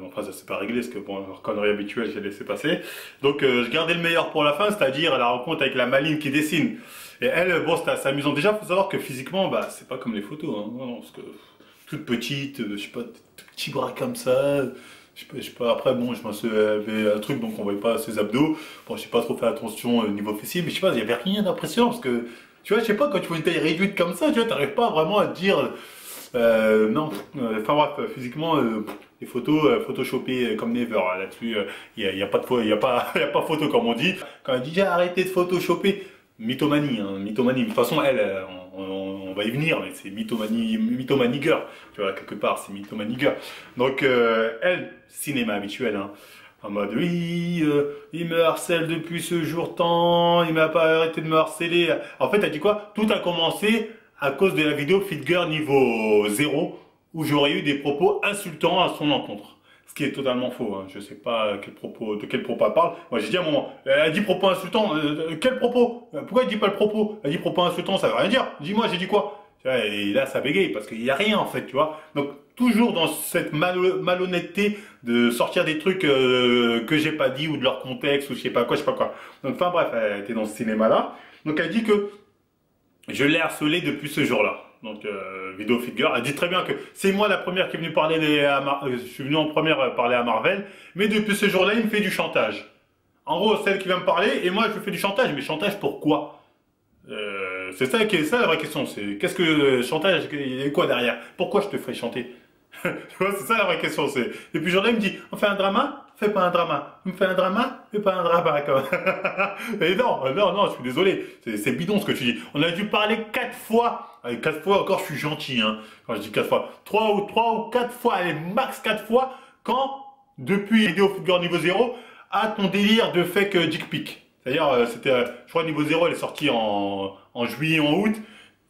enfin, ça s'est pas réglé, parce que, bon, leur connerie habituelle, j'ai laissé passer. Donc, je gardais le meilleur pour la fin, c'est-à-dire la rencontre avec la Maline qui dessine. Et elle, bon, c'est assez amusant. Déjà, faut savoir que physiquement, bah, c'est pas comme les photos, hein. Non, parce que, toute petite, je sais pas, tout petit bras comme ça. Je sais pas, après, bon, je m'en suis avait un truc, donc on voyait pas ses abdos. Bon, j'ai pas trop fait attention au niveau fessier, mais je sais pas, il y avait rien d'impressionnant, parce que, tu vois, je sais pas, quand tu vois une taille réduite comme ça, tu vois, t'arrives pas vraiment à te dire, non, enfin bref, physiquement, les photos, photoshopées comme never, là-dessus, il y a pas photo comme on dit. Quand elle dit, j'ai arrêté de photoshopper, mythomanie, hein, mythomanie. De toute façon, elle, on va y venir, mais c'est mythomanie girl, tu vois, quelque part, c'est mythomanie girl. Donc, elle, cinéma habituel, hein. En mode, oui, il me harcèle depuis ce jour tant, il m'a pas arrêté de me harceler. En fait, elle dit quoi? Tout a commencé à cause de la vidéo Fit Girl niveau 0, où j'aurais eu des propos insultants à son encontre. Ce qui est totalement faux, hein. Je sais pas de quel propos elle parle. Moi, j'ai dit à un moment, elle dit propos insultants, quel propos? Pourquoi elle dit pas le propos? Elle dit propos insultants, ça veut rien dire. Dis-moi, j'ai dit quoi? Et là, ça bégaye, parce qu'il y a rien, en fait, tu vois. Donc, toujours dans cette malhonnêteté de sortir des trucs que j'ai pas dit ou de leur contexte ou je sais pas quoi. Donc enfin bref, elle était dans ce cinéma-là. Donc elle dit que je l'ai harcelé depuis ce jour-là. Donc vidéo Fit Girl, elle dit très bien que c'est moi la première qui est venue parler je suis venu en première parler à Marvel, mais depuis ce jour-là, il me fait du chantage. En gros, c'est elle qui vient me parler et moi je lui fais du chantage, mais chantage pourquoi? C'est ça la vraie question, c'est qu'est-ce que chantage, il y a quoi derrière? Pourquoi je te ferais chanter? Tu vois, c'est ça la vraie question. Et puis jour-là, il me dit, on fait un drama? Fais pas un drama. Il me fait un drama? Fais pas un drama, quand même. Et non, je suis désolé. C'est bidon ce que tu dis. On a dû parler 4 fois. Allez, 4 fois encore, je suis gentil, hein. Quand je dis 4 fois. 3 ou 4 fois, allez, max 4 fois, quand, depuis Vidéo Fit Girl niveau 0, à ton délire de fake dick pic. C'est-à-dire, c'était, je crois, niveau 0, elle est sortie en juillet, en août.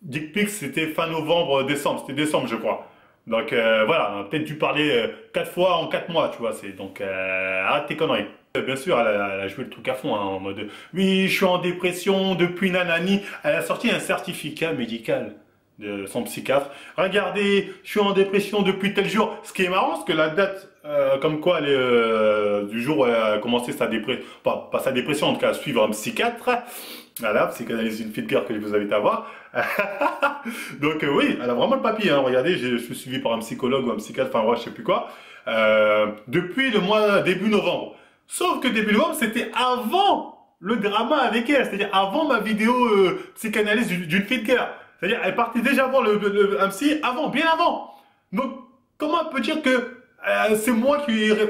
Dick pic, c'était fin novembre, décembre. C'était décembre, je crois. Donc voilà, on a peut-être dû parler 4 fois en 4 mois, tu vois, donc arrête tes conneries. Bien sûr, elle a joué le truc à fond, hein, en mode oui, je suis en dépression depuis nanani. Elle a sorti un certificat médical de son psychiatre. Regardez, je suis en dépression depuis tel jour. Ce qui est marrant, c'est que la date, comme quoi elle est du jour où elle a commencé sa dépression, pas sa dépression, en tout cas à suivre un psychiatre. Voilà, psychanalyse une Fit Girl que je vous invite à voir. Donc oui, elle a vraiment le papier, hein. Regardez, je suis suivi par un psychologue ou un psychiatre, enfin ouais, je sais plus quoi, depuis le mois début novembre. Sauf que début novembre, c'était avant le drama avec elle, c'est-à-dire avant ma vidéo psychanalyse d'une Fit Girl. C'est-à-dire, elle partait déjà voir un psy avant, bien avant. Donc, comment elle peut dire que c'est moi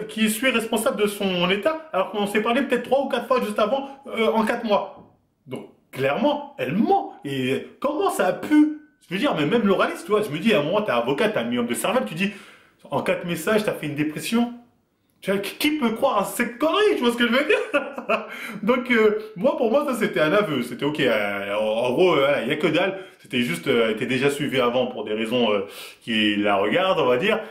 qui suis responsable de son état, alors qu'on s'est parlé peut-être 3 ou 4 fois juste avant, en 4 mois. Donc, clairement, elle ment. Et comment ça a pu... Je veux dire, mais même l'oraliste, tu vois, je me dis, à un moment, t'es avocat, t'as un minimum de cervelle, tu dis, en 4 messages, t'as fait une dépression. Tu vois, qui peut croire à cette connerie, tu vois ce que je veux dire? Donc, moi, pour moi, ça, c'était un aveu. C'était ok. En gros, il n'y a que dalle. C'était juste, elle était déjà suivie avant pour des raisons qui la regardent, on va dire.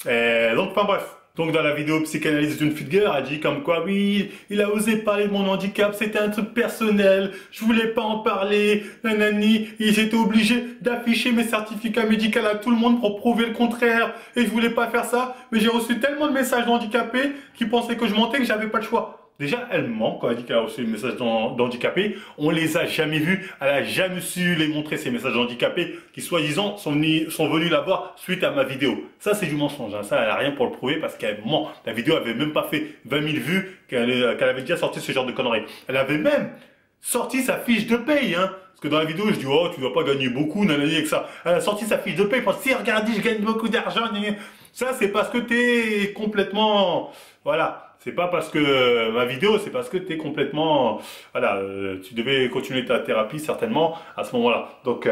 Donc, enfin bref. Donc dans la vidéo psychanalyse d'une figure, elle dit comme quoi oui, il a osé parler de mon handicap, c'était un truc personnel, je voulais pas en parler, nanani, et j'étais obligé d'afficher mes certificats médicaux à tout le monde pour prouver le contraire, et je voulais pas faire ça, mais j'ai reçu tellement de messages d'handicapés qui pensaient que je mentais que j'avais pas le choix. Déjà, elle ment quand elle dit qu'elle a reçu les messages d'handicapés. On les a jamais vus. Elle a jamais su les montrer, ces messages d'handicapés qui, soi-disant, sont venus la voir suite à ma vidéo. Ça, c'est du mensonge. Hein. Ça, elle a rien pour le prouver parce qu'elle ment. La vidéo avait même pas fait 20 000 vues qu'elle avait déjà sorti ce genre de conneries. Elle avait même sorti sa fiche de paye. Hein. Parce que dans la vidéo, je dis, oh, tu vas pas gagner beaucoup, nanani, avec ça. Elle a sorti sa fiche de paye. Si, regardez, je gagne beaucoup d'argent. Ça, c'est parce que t'es complètement... Voilà. C'est pas parce que ma vidéo, c'est parce que tu es complètement... Voilà, tu devais continuer ta thérapie certainement à ce moment-là. Donc,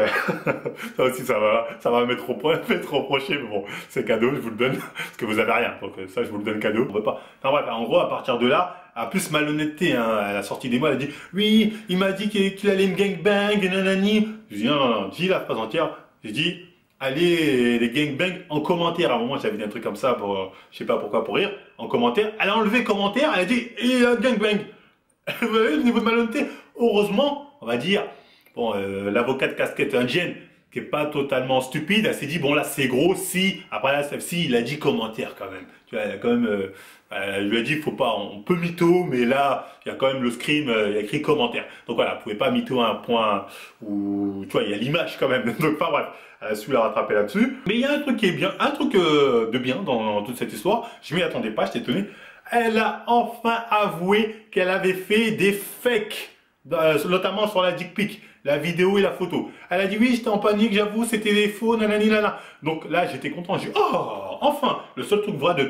ça aussi, ça va m'être reproché. Mais bon, c'est cadeau, je vous le donne, parce que vous avez rien. Donc ça, je vous le donne cadeau. On veut pas... Enfin bref, en gros, à partir de là, à plus malhonnêteté, hein, elle a sorti des mots, elle a dit « Oui, il m'a dit qu'il allait me gangbang, et nanani. » Je dis « Non, dis la phrase entière. » Je dis « Allez, les gangbangs en commentaire. » À un moment, j'avais dit un truc comme ça, pour, je sais pas pourquoi, pour rire. En commentaire, elle a enlevé commentaire, elle a dit « Il a gangbang. » Vous voyez le niveau de malhonnêteté. Heureusement, on va dire, bon, l'avocat de casquette indienne, qui est pas totalement stupide, elle s'est dit « Bon, là, c'est gros, si. » Après là, si, il a dit commentaire quand même. Tu vois, elle a quand même... elle lui a dit, faut pas, on peut mytho, mais là, il y a quand même le scream, il y a écrit commentaire. Donc voilà, vous pouvez pas mytho à un point où, tu vois, il y a l'image quand même. Donc, enfin bref, elle a su la rattraper là-dessus. Mais il y a un truc qui est bien, un truc de bien dans toute cette histoire. Je m'y attendais pas, j'étais étonné. Elle a enfin avoué qu'elle avait fait des fakes, notamment sur la dick pic. La vidéo et la photo. Elle a dit oui, j'étais en panique, j'avoue, c'était des faux, nanani, nana. Donc là, j'étais content. J'ai dit oh, enfin, le seul truc vrai de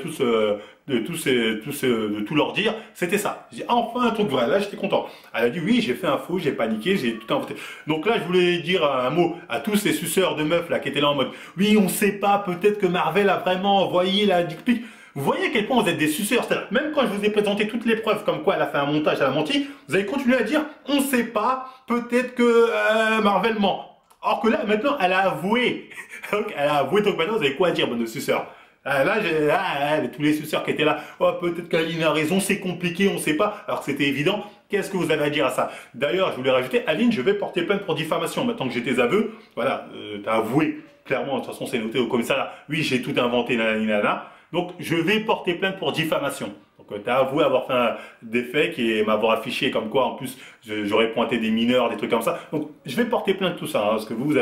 tout leur dire, c'était ça. J'ai dit enfin un truc vrai. Là, j'étais content. Elle a dit oui, j'ai fait un faux, j'ai paniqué, j'ai tout inventé. Donc là, je voulais dire un mot à tous ces suceurs de meufs là qui étaient là en mode oui, on sait pas, peut-être que Marvel a vraiment envoyé la dick pic. Vous voyez à quel point vous êtes des suceurs. Même quand je vous ai présenté toutes les preuves comme quoi elle a fait un montage, elle a menti, vous avez continué à dire on ne sait pas, peut-être que Marvel ment. Or que là, maintenant, elle a avoué. Donc, elle a avoué, donc maintenant, vous avez quoi à dire, bonne suceur? Là, tous les suceurs qui étaient là, oh, peut-être qu'Aline a raison, c'est compliqué, on ne sait pas, alors que c'était évident. Qu'est-ce que vous avez à dire à ça? D'ailleurs, je voulais rajouter, Aline, je vais porter plainte pour diffamation. Maintenant que j'ai tes aveux, voilà, tu as avoué, clairement, de toute façon, c'est noté au commissariat. Oui, j'ai tout inventé, nanana. Donc, je vais porter plainte pour diffamation. Donc, tu as avoué avoir fait des faits et m'avoir affiché comme quoi, en plus, j'aurais pointé des mineurs, des trucs comme ça. Donc, je vais porter plainte tout ça, hein, parce que vous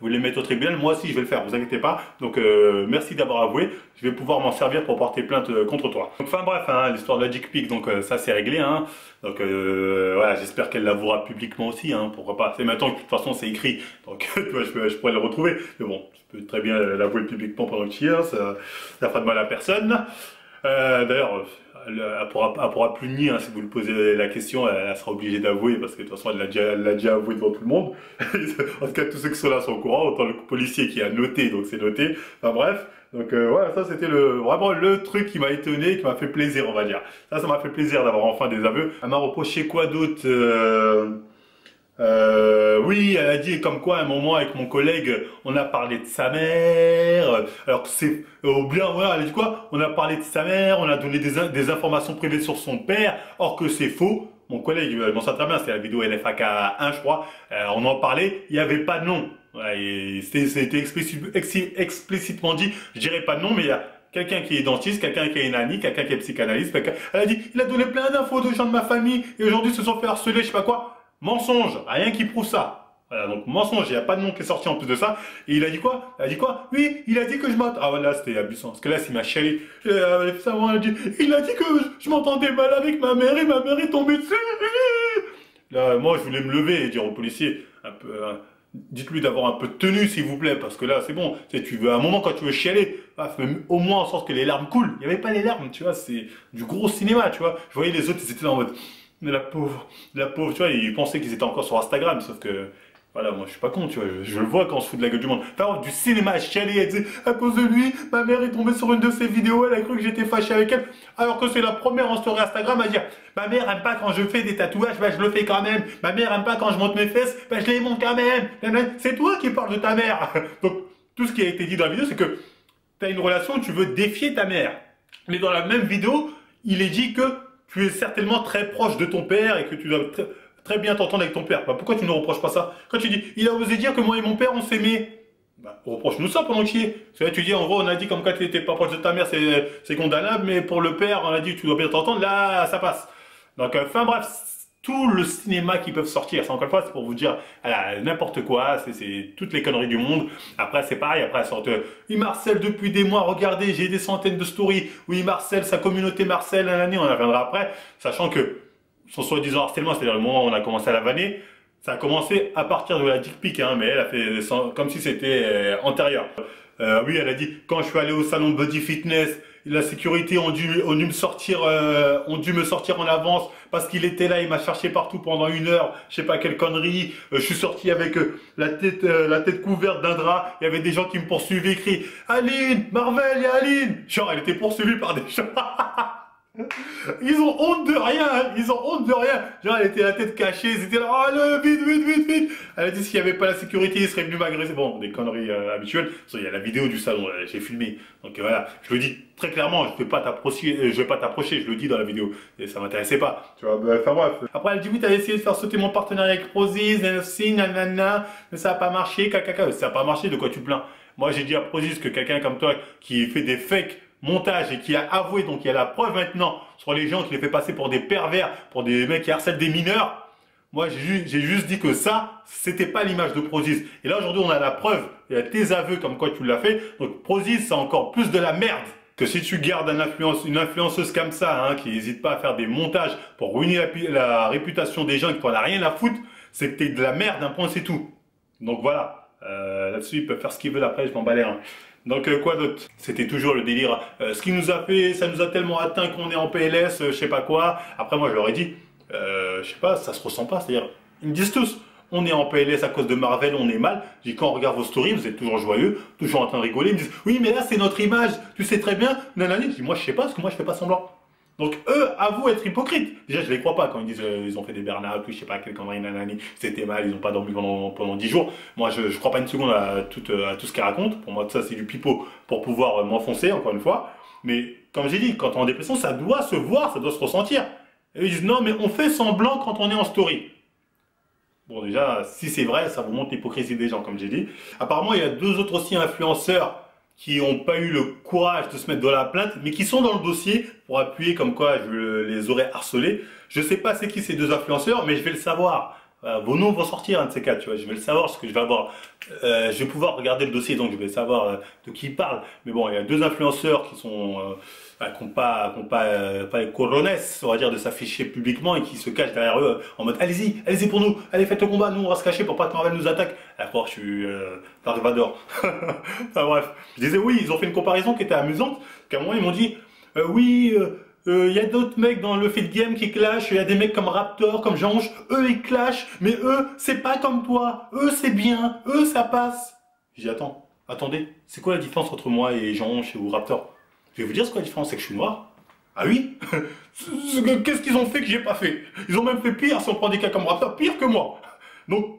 voulez mettre au tribunal, moi aussi, je vais le faire, vous inquiétez pas. Donc, merci d'avoir avoué. Je vais pouvoir m'en servir pour porter plainte contre toi. Donc, enfin bref, hein, l'histoire de la dick pic, donc ça, c'est réglé. Hein. Donc, voilà, j'espère qu'elle l'avouera publiquement aussi, hein, pourquoi pas. C'est maintenant que de toute façon, c'est écrit, donc tu vois, je pourrais le retrouver. Mais bon, je peux très bien l'avouer publiquement pendant que tu y es, ça fera de mal à personne. D'ailleurs, elle pourra plus nier, hein, si vous lui posez la question, elle sera obligée d'avouer parce que de toute façon elle l'a déjà avoué devant tout le monde. En tout cas, tous ceux qui sont là sont au courant, autant le policier qui a noté, donc c'est noté. Enfin bref, donc voilà, ça c'était vraiment le truc qui m'a étonné, qui m'a fait plaisir, on va dire. Ça m'a fait plaisir d'avoir enfin des aveux. Elle m'a reproché quoi d'autre? Oui, elle a dit comme quoi à un moment avec mon collègue, on a parlé de sa mère, alors que c'est bien, voilà, elle a dit quoi? On a parlé de sa mère, on a donné des informations privées sur son père, or que c'est faux. Mon collègue, je m'en souviens très bien, c'était la vidéo LFAK 1, je crois, on en parlait, il n'y avait pas de nom. C'était explicitement dit, je dirais pas de nom, mais il y a quelqu'un qui est dentiste, quelqu'un qui est une amie, quelqu'un qui est psychanalyste, elle a dit, il a donné plein d'infos de gens de ma famille, et aujourd'hui se sont fait harceler, je sais pas quoi. Mensonge, rien qui prouve ça. Voilà, donc mensonge, il n'y a pas de nom qui est sorti en plus de ça. Et il a dit quoi? Il a dit quoi? Oui, il a dit que je m'entendais... Ah voilà, c'était abussant. Parce que là, c'est ma chérie. Il a dit que je m'entendais mal avec ma mère et ma mère est tombée dessus. Là, moi, je voulais me lever et dire au policier, un peu... dites-lui d'avoir un peu de tenue, s'il vous plaît, parce que là, c'est bon. Tu veux, à un moment, quand tu veux chialer, au moins en sorte que les larmes coulent. Il n'y avait pas les larmes, tu vois, c'est du gros cinéma, tu vois. Je voyais les autres, ils étaient là en mode... Mais la pauvre, tu vois, ils pensaient qu'ils étaient encore sur Instagram, sauf que, voilà, moi je suis pas con, tu vois, je le vois quand on se fout de la gueule du monde. Enfin, du cinéma à chialer, elle disait, à cause de lui, ma mère est tombée sur une de ses vidéos, elle a cru que j'étais fâché avec elle, alors que c'est la première en story Instagram à dire, ma mère aime pas quand je fais des tatouages, bah je le fais quand même, ma mère aime pas quand je monte mes fesses, bah je les monte quand même, c'est toi qui parles de ta mère. Donc, tout ce qui a été dit dans la vidéo, c'est que tu as une relation où tu veux défier ta mère. Mais dans la même vidéo, il est dit que tu es certainement très proche de ton père et que tu dois très bien t'entendre avec ton père. Bah, pourquoi tu ne reproches pas ça? Quand tu dis, il a osé dire que moi et mon père, on s'aimait. Bah, reproche-nous ça pendant qu'il y est. Tu dis, en gros, on a dit comme quand tu n'étais pas proche de ta mère, c'est condamnable, mais pour le père, on a dit, tu dois bien t'entendre, là, ça passe. Donc, enfin bref, tout le cinéma qui peuvent sortir, c'est encore une fois, c'est pour vous dire, n'importe quoi, c'est toutes les conneries du monde. Après, c'est pareil, après, elles sortent, il marcelle depuis des mois, regardez, j'ai des centaines de stories où il marcelle, sa communauté marcelle, l'année, on y reviendra après, sachant que son soi-disant harcèlement, c'est-à-dire le moment où on a commencé à la vanner, ça a commencé à partir de la dick pic, hein, mais elle a fait comme si c'était antérieur. Oui, elle a dit, quand je suis allé au salon de Body Fitness, la sécurité ont dû me sortir en avance parce qu'il était là, il m'a cherché partout pendant 1 heure, je sais pas quelle connerie. Je suis sorti avec la tête couverte d'un drap. Il y avait des gens qui me poursuivaient, écrit Aline, Marvel, il y a Aline. Genre, elle était poursuivie par des gens. Ils ont honte de rien, hein. Ils ont honte de rien. Genre, elle était la tête cachée, ils étaient là, oh, vite, vite, vite, vite. Elle a dit s'il n'y avait pas la sécurité, ils seraient venus m'agresser. Bon, des conneries habituelles. Il y a la vidéo du salon, j'ai filmé. Donc voilà, je le dis très clairement, je vais pas t'approcher, je le dis dans la vidéo. Et ça m'intéressait pas. Tu vois, enfin bref. Après, elle dit oui, t'as essayé de faire sauter mon partenariat avec Prozis, nanana, mais ça a pas marché, caca. Ça a pas marché, de quoi tu te plains? Moi, j'ai dit à Prozis que quelqu'un comme toi qui fait des fakes montage et qui a avoué, donc il y a la preuve maintenant sur les gens qui les fait passer pour des pervers, pour des mecs qui harcèlent des mineurs. Moi, j'ai juste dit que ça, c'était pas l'image de Prozis. Et là, aujourd'hui, on a la preuve. Il y a tes aveux comme quoi tu l'as fait. Donc, Prozis, c'est encore plus de la merde que si tu gardes une influenceuse comme ça, hein, qui n'hésite pas à faire des montages pour ruiner la réputation des gens qui n'en a rien à foutre, c'est que t'es de la merde, un point, c'est tout. Donc voilà. Là-dessus, ils peuvent faire ce qu'ils veulent après, je m'en bats les reins. Donc quoi d'autre? C'était toujours le délire. Ce qui nous a fait, ça nous a tellement atteint qu'on est en PLS, je sais pas quoi. Après moi je leur ai dit, je sais pas, ça se ressent pas. C'est-à-dire, ils me disent tous, on est en PLS à cause de Marvel, on est mal. Je dis quand on regarde vos stories, vous êtes toujours joyeux, toujours en train de rigoler. Ils me disent, oui mais là c'est notre image, tu sais très bien. Nanani, je dis moi je sais pas parce que moi je fais pas semblant. Donc eux avouent être hypocrites. Déjà je les crois pas quand ils disent ils ont fait des bernards, je sais pas quel connerie, nanani, c'était mal, ils ont pas dormi pendant 10 jours. Moi je crois pas une seconde à tout ce qu'ils racontent. Pour moi ça c'est du pipeau pour pouvoir m'enfoncer encore une fois. Mais comme j'ai dit, quand on est en dépression ça doit se voir, ça doit se ressentir. Et ils disent non mais on fait semblant quand on est en story. Bon déjà si c'est vrai ça vous montre l'hypocrisie des gens comme j'ai dit. Apparemment il y a 2 autres aussi influenceurs qui n'ont pas eu le courage de se mettre dans la plainte, mais qui sont dans le dossier pour appuyer comme quoi je les aurais harcelés. Je sais pas c'est qui ces 2 influenceurs, mais je vais le savoir. Vos noms vont sortir, un de ces 4, tu vois. Je vais le savoir parce que je vais avoir, je vais pouvoir regarder le dossier, donc je vais savoir de qui il parle. Mais bon, il y a 2 influenceurs qui sont, qui n'ont pas les corones, on va dire, de s'afficher publiquement et qui se cachent derrière eux en mode allez-y pour nous, allez faites le combat, nous on va se cacher pour pas que Marvel nous attaque. Alors je suis Dark Vador. Enfin bref, je disais oui, ils ont fait une comparaison qui était amusante. Qu'à un moment ils m'ont dit oui. Il y a d'autres mecs dans le feed game qui clashent, il y a des mecs comme Raptor, comme Jange, eux ils clashent, mais eux c'est pas comme toi, eux c'est bien, eux ça passe. J'ai dit attendez, c'est quoi la différence entre moi et Jange ou Raptor? Je vais vous dire ce quoi la différence, c'est que je suis noir. Ah oui? Qu'est-ce qu'ils ont fait que j'ai pas fait? Ils ont même fait pire si on prend des cas comme Raptor, pire que moi. Donc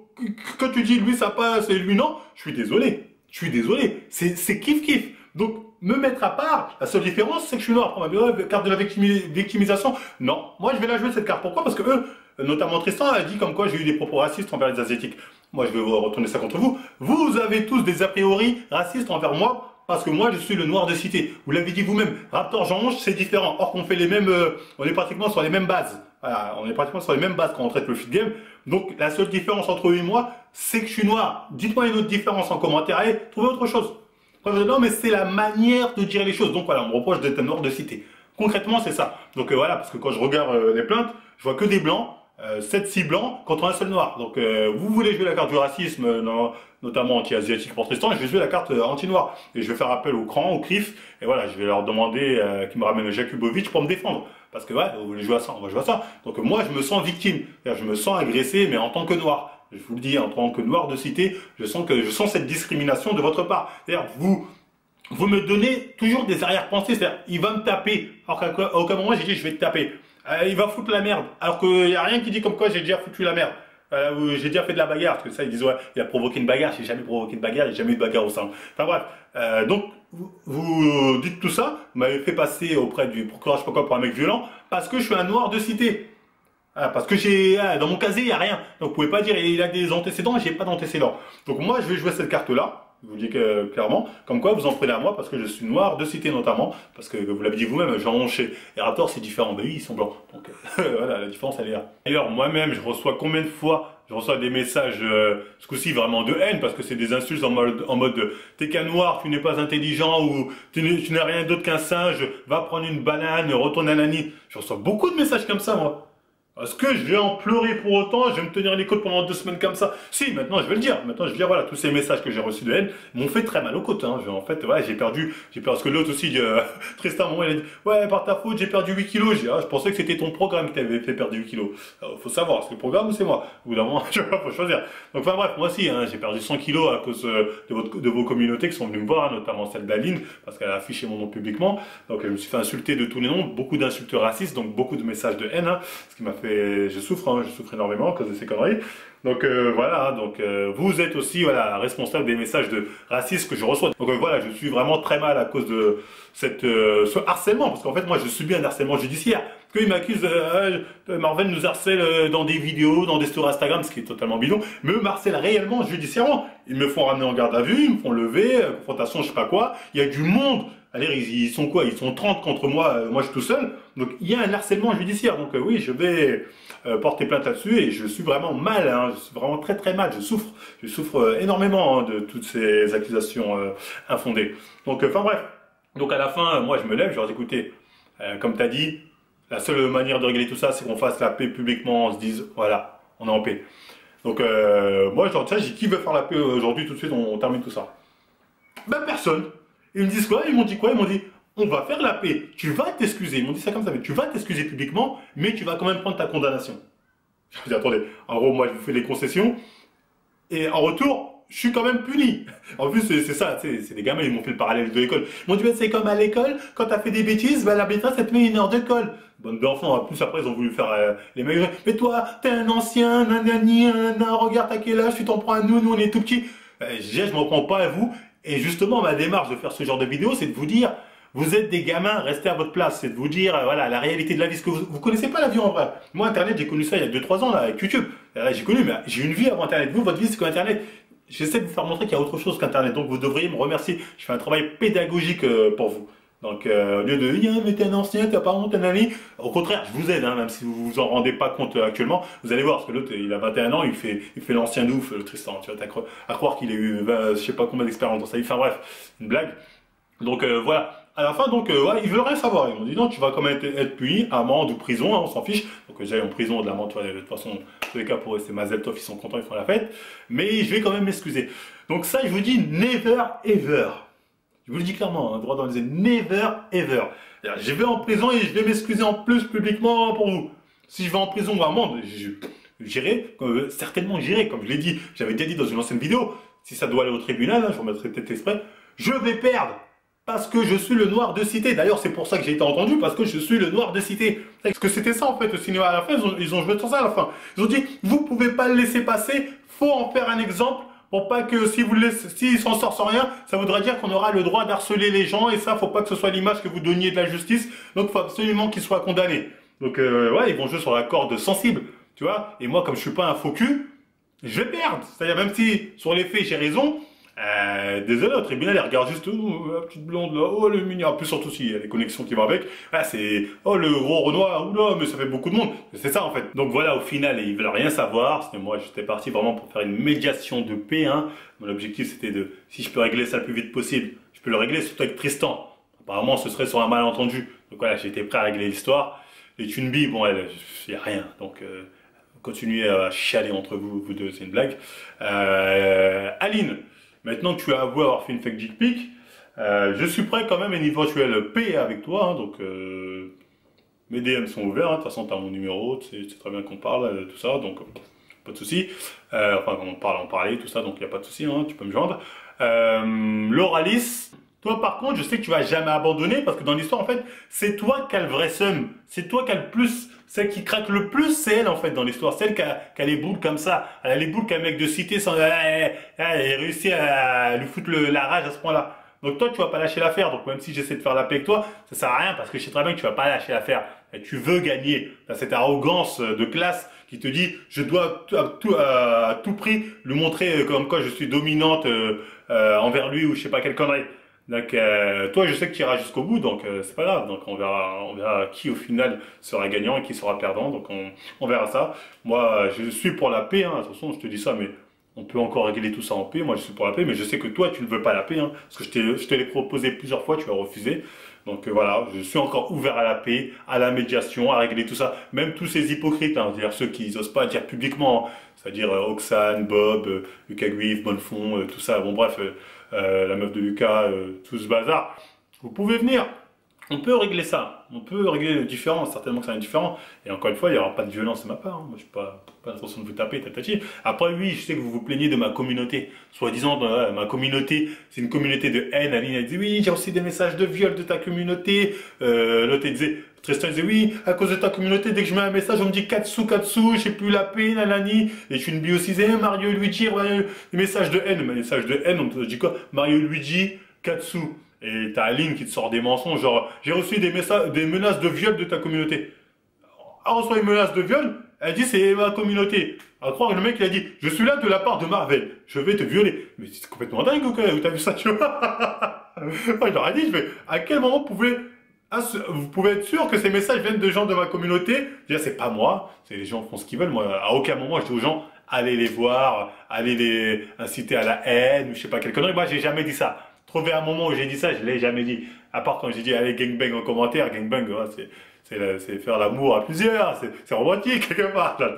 quand tu dis lui ça passe et lui non, je suis désolé, c'est kiff. Donc me mettre à part, la seule différence c'est que je suis noir. Carte de la victimisation, non. Moi je vais la jouer cette carte. Pourquoi? Parce que eux, notamment Tristan, a dit comme quoi j'ai eu des propos racistes envers les Asiatiques. Moi je vais retourner ça contre vous. Vous avez tous des a priori racistes envers moi parce que moi je suis le noir de cité. Vous l'avez dit vous-même, Raptor Jean-Ange c'est différent. Or qu'on fait les mêmes, on est pratiquement sur les mêmes bases. Voilà, on est pratiquement sur les mêmes bases quand on traite le feed game. Donc la seule différence entre eux et moi, c'est que je suis noir. Dites-moi une autre différence en commentaire. Allez, trouvez autre chose. Non mais c'est la manière de dire les choses. Donc voilà, on me reproche d'être un noir de cité. Concrètement c'est ça. Donc voilà, parce que quand je regarde les plaintes, je vois que des blancs, 7-6 blancs contre un seul noir. Donc vous voulez jouer la carte du racisme, notamment anti-asiatique pour Tristan, je vais jouer la carte anti-noir. Et je vais faire appel au cran, au CRIF, et voilà, je vais leur demander qu'ils me ramènent Jakubovic pour me défendre. Parce que ouais, vous voulez jouer à ça, on va jouer à ça. Donc moi je me sens victime, je me sens agressé, mais en tant que noir. Je vous le dis, en tant que noir de cité, je sens cette discrimination de votre part. C'est-à-dire, vous me donnez toujours des arrière-pensées. C'est-à-dire, il va me taper. Alors qu'à aucun moment, j'ai dit, je vais te taper. Il va foutre la merde. Alors qu'il n'y a rien qui dit comme quoi j'ai déjà foutu la merde. J'ai déjà fait de la bagarre, parce que ça, ils disent, ouais, il a provoqué une bagarre. J'ai jamais provoqué de bagarre, j'ai jamais eu de bagarre au sein. Enfin bref, donc, vous dites tout ça, vous m'avez fait passer auprès du procureur, je sais pas quoi, pour un mec violent, parce que je suis un noir de cité. Parce que dans mon casier, il n'y a rien. Donc, vous pouvez pas dire, il a des antécédents, j'ai pas d'antécédents. Donc, moi, je vais jouer cette carte-là. Je vous le dis clairement, comme quoi vous en prenez à moi parce que je suis noir de cité notamment, parce que vous l'avez dit vous-même, Jean chez les Raptors c'est différent, mais oui ils sont blancs, donc voilà la différence elle est là. D'ailleurs moi-même je reçois combien de fois, je reçois des messages ce coup-ci vraiment de haine parce que c'est des insultes en mode t'es qu'un noir, tu n'es pas intelligent ou tu n'es rien d'autre qu'un singe, va prendre une banane, retourne à la nid. Je reçois beaucoup de messages comme ça moi. Est-ce que je vais en pleurer pour autant? Je vais me tenir les côtes pendant 2 semaines comme ça? Si, maintenant je vais le dire. Maintenant je vais dire, voilà, tous ces messages que j'ai reçus de haine m'ont fait très mal aux côtes. Hein. En fait, ouais, j'ai perdu, parce que l'autre aussi, Tristan, il a dit, ouais, par ta faute, j'ai perdu 8 kilos. Je pensais que c'était ton programme qui t'avait fait perdre 8 kilos. Alors, faut savoir, c'est le programme ou c'est moi? Au bout d'un moment, faut choisir. Donc, enfin bref, moi aussi, hein, j'ai perdu 100 kilos à cause de vos communautés qui sont venues me voir, notamment celle d'Aline, parce qu'elle a affiché mon nom publiquement. Donc, je me suis fait insulter de tous les noms, beaucoup d'insultes racistes, donc beaucoup de messages de haine, hein, ce qui m'a fait je souffre énormément à cause de ces conneries. Donc voilà, donc vous êtes aussi voilà responsable des messages de racisme que je reçois. Donc voilà, je suis vraiment très mal à cause de ce harcèlement, parce qu'en fait moi je subis un harcèlement judiciaire. Parce qu'ils m'accusent, Marvel nous harcèle dans des vidéos, dans des stories Instagram, ce qui est totalement bidon, mais eux m'harcèlent réellement judiciairement. Ils me font ramener en garde à vue, ils me font lever, confrontation, je sais pas quoi. Il y a du monde. Allez, ils sont quoi? Ils sont 30 contre moi, moi je suis tout seul. Donc il y a un harcèlement judiciaire. Donc oui, je vais porter plainte là-dessus et je suis vraiment mal, hein, je suis vraiment très très mal, je souffre énormément hein, de toutes ces accusations infondées. Donc enfin bref, donc à la fin, moi je me lève, je leur dis écoutez, comme tu as dit, la seule manière de régler tout ça, c'est qu'on fasse la paix publiquement, on se dise voilà, on est en paix. Donc moi je leur dis ça, j'ai qui veut faire la paix aujourd'hui tout de suite, on termine tout ça. Ben personne. Ils me disent quoi? Ils m'ont dit quoi? Ils m'ont dit on va faire la paix, tu vas t'excuser. Ils m'ont dit ça comme ça, mais tu vas t'excuser publiquement, mais tu vas quand même prendre ta condamnation. Je dis attendez, en gros moi je vous fais des concessions, et en retour, je suis quand même puni. En plus c'est ça, c'est des gamins, ils m'ont fait le parallèle de l'école. Ils m'ont dit c'est comme à l'école, quand t'as fait des bêtises, bah, la maîtresse elle te met 1 heure de colle. Bande d'enfants, en plus après ils ont voulu faire les mecs. Mais toi, t'es un ancien, nanani, regarde à quel âge, tu t'en prends à nous on est tout petits. Je m'en prends pas à vous. Et justement, ma démarche de faire ce genre de vidéo, c'est de vous dire, vous êtes des gamins, restez à votre place. C'est de vous dire, voilà, la réalité de la vie. Ce que vous connaissez pas la vie en vrai. Moi, Internet, j'ai connu ça il y a 2-3 ans, là, avec YouTube. J'ai connu, mais j'ai une vie avant Internet. Vous, votre vie, c'est qu'Internet. J'essaie de vous faire montrer qu'il y a autre chose qu'Internet. Donc, vous devriez me remercier. Je fais un travail pédagogique pour vous. Donc, au lieu de dire, mais t'es un ancien, t'as pas honte, t'es un ami. Au contraire, je vous aide, hein, même si vous vous en rendez pas compte actuellement. Vous allez voir, parce que l'autre, il a 21 ans, il fait l'ancien de ouf, le Tristan. Tu vas à croire qu'il a eu, je sais pas combien d'expérience dans sa vie. Enfin bref, une blague. Donc, voilà. À la fin, donc, ouais, ils veulent rien savoir. Ils m'ont dit, non, tu vas quand même être puni, amende ou prison, hein, on s'en fiche. Donc, j'allais en prison, de l'amende, de toute façon, dans tous les cas, pour eux, c'est Mazel Tov, ils sont contents, ils font la fête. Mais je vais quand même m'excuser. Donc, ça, je vous dis, never ever. Je vous le dis clairement, hein, droit dans les yeux, never ever. Je vais en prison et je vais m'excuser en plus publiquement pour vous. Si je vais en prison ou à amende, j'irai, certainement j'irai, comme je l'ai dit, j'avais déjà dit dans une ancienne vidéo, si ça doit aller au tribunal, hein, je remettrai peut-être exprès, je vais perdre. Parce que je suis le noir de cité. D'ailleurs, c'est pour ça que j'ai été entendu, parce que je suis le noir de cité. Parce que c'était ça en fait, au cinéma à la fin, ils ont joué sur ça à la fin. Ils ont dit, vous pouvez pas le laisser passer, faut en faire un exemple. Pour pas que s'il s'en sort sans rien, ça voudra dire qu'on aura le droit d'harceler les gens et ça, faut pas que ce soit l'image que vous donniez de la justice. Donc, faut absolument qu'ils soient condamnés. Donc, ouais, ils vont jouer sur la corde sensible, tu vois. Et moi, comme je suis pas un faux cul, je vais perdre. C'est-à-dire, même si sur les faits j'ai raison, désolé, au tribunal, ils regardent juste, oh, la petite blonde là, oh, le mignon. En plus, surtout s'il y a les connexions qui vont avec. Ah, c'est, oh, le gros Renoir, oula, mais ça fait beaucoup de monde. C'est ça, en fait. Donc voilà, au final, ils veulent rien savoir. Parce que moi, j'étais parti vraiment pour faire une médiation de paix, hein. Mon objectif, c'était si je peux régler ça le plus vite possible, je peux le régler, surtout avec Tristan. Apparemment, ce serait sur un malentendu. Donc voilà, j'étais prêt à régler l'histoire. Les Tunbi, bon, il n'y a rien. Donc, continuez à chialer entre vous deux, c'est une blague. Aline. Maintenant que tu as avoué avoir fait une fake dick pic, je suis prêt quand même à une éventuelle paix avec toi. Hein, donc, mes DM sont ouverts. Hein, de toute façon, tu as mon numéro. Tu sais très bien qu'on parle, tout ça. Donc, pas de souci. Enfin, on parle en parler, tout ça. Donc, il n'y a pas de souci. Hein, tu peux me joindre. Lauralis, Toi, par contre, je sais que tu vas jamais abandonner parce que dans l'histoire, en fait, c'est toi qui as le vrai seum. C'est toi qui as le plus. Celle qui craque le plus, c'est elle, en fait, dans l'histoire. Celle qui a les boules comme ça. Elle a les boules qu'un mec de cité sans. Elle a réussi à lui foutre la rage à ce point-là. Donc toi, tu vas pas lâcher l'affaire. Donc même si j'essaie de faire la paix avec toi, ça sert à rien parce que je sais très bien que tu vas pas lâcher l'affaire. Et tu veux gagner. Tu as cette arrogance de classe qui te dit, je dois à tout prix lui montrer comme quoi je suis dominante envers lui ou je sais pas quelle connerie. Donc toi, je sais que tu iras jusqu'au bout, donc c'est pas grave. Donc on verra qui au final sera gagnant et qui sera perdant. Donc on verra ça. Moi, je suis pour la paix. Hein. Attention, je te dis ça, mais on peut encore régler tout ça en paix. Moi, je suis pour la paix, mais je sais que toi, tu ne veux pas la paix, hein, parce que je te l'ai proposé plusieurs fois, tu as refusé. Donc voilà, je suis encore ouvert à la paix, à la médiation, à régler tout ça. Même tous ces hypocrites, hein, c'est-à-dire ceux qui n'osent pas dire publiquement, hein, c'est-à-dire Oxane, Bob, Lucas Guif, Bonnefond, tout ça. Bon bref, la meuf de Lucas, tout ce bazar. Vous pouvez venir. On peut régler ça. On peut régler le différent. Certainement que c'est indifférent. Et encore une fois, il n'y aura pas de violence de ma part. Hein. Moi, je n'ai pas l'intention de vous taper, tatati. Après, oui, je sais que vous vous plaignez de ma communauté. Soi-disant, ma communauté, c'est une communauté de haine. Aline, elle dit, oui, j'ai reçu des messages de viol de ta communauté. L'autre, elle disait, Tristan disait, oui, à cause de ta communauté, dès que je mets un message, on me dit Katsu, j'ai plus la paix, nanani. Et je suis une biocisée, Mario Luigi, des messages de haine. Messages de haine, on te dit quoi? Mario Luigi, Katsu. Et t'as Aline qui te sort des mensonges, genre, j'ai reçu des menaces de viol de ta communauté. Elle reçoit une menace de viol, elle dit c'est ma communauté. À croire que le mec il a dit, je suis là de la part de Marvel, je vais te violer. Mais c'est complètement dingue ou quoi, où t'as vu ça, tu vois? Moi je leur ai dit, à quel moment vous pouvez être sûr que ces messages viennent de gens de ma communauté? Déjà c'est pas moi, c'est les gens qui font ce qu'ils veulent. Moi, à aucun moment je dis aux gens, allez les voir, allez les inciter à la haine, ou je sais pas quelle connerie. Moi j'ai jamais dit ça. Trouver un moment où j'ai dit ça, je l'ai jamais dit. À part quand j'ai dit allez gangbang en commentaire, gangbang, ouais, c'est faire l'amour à plusieurs, c'est romantique quelque part. Là,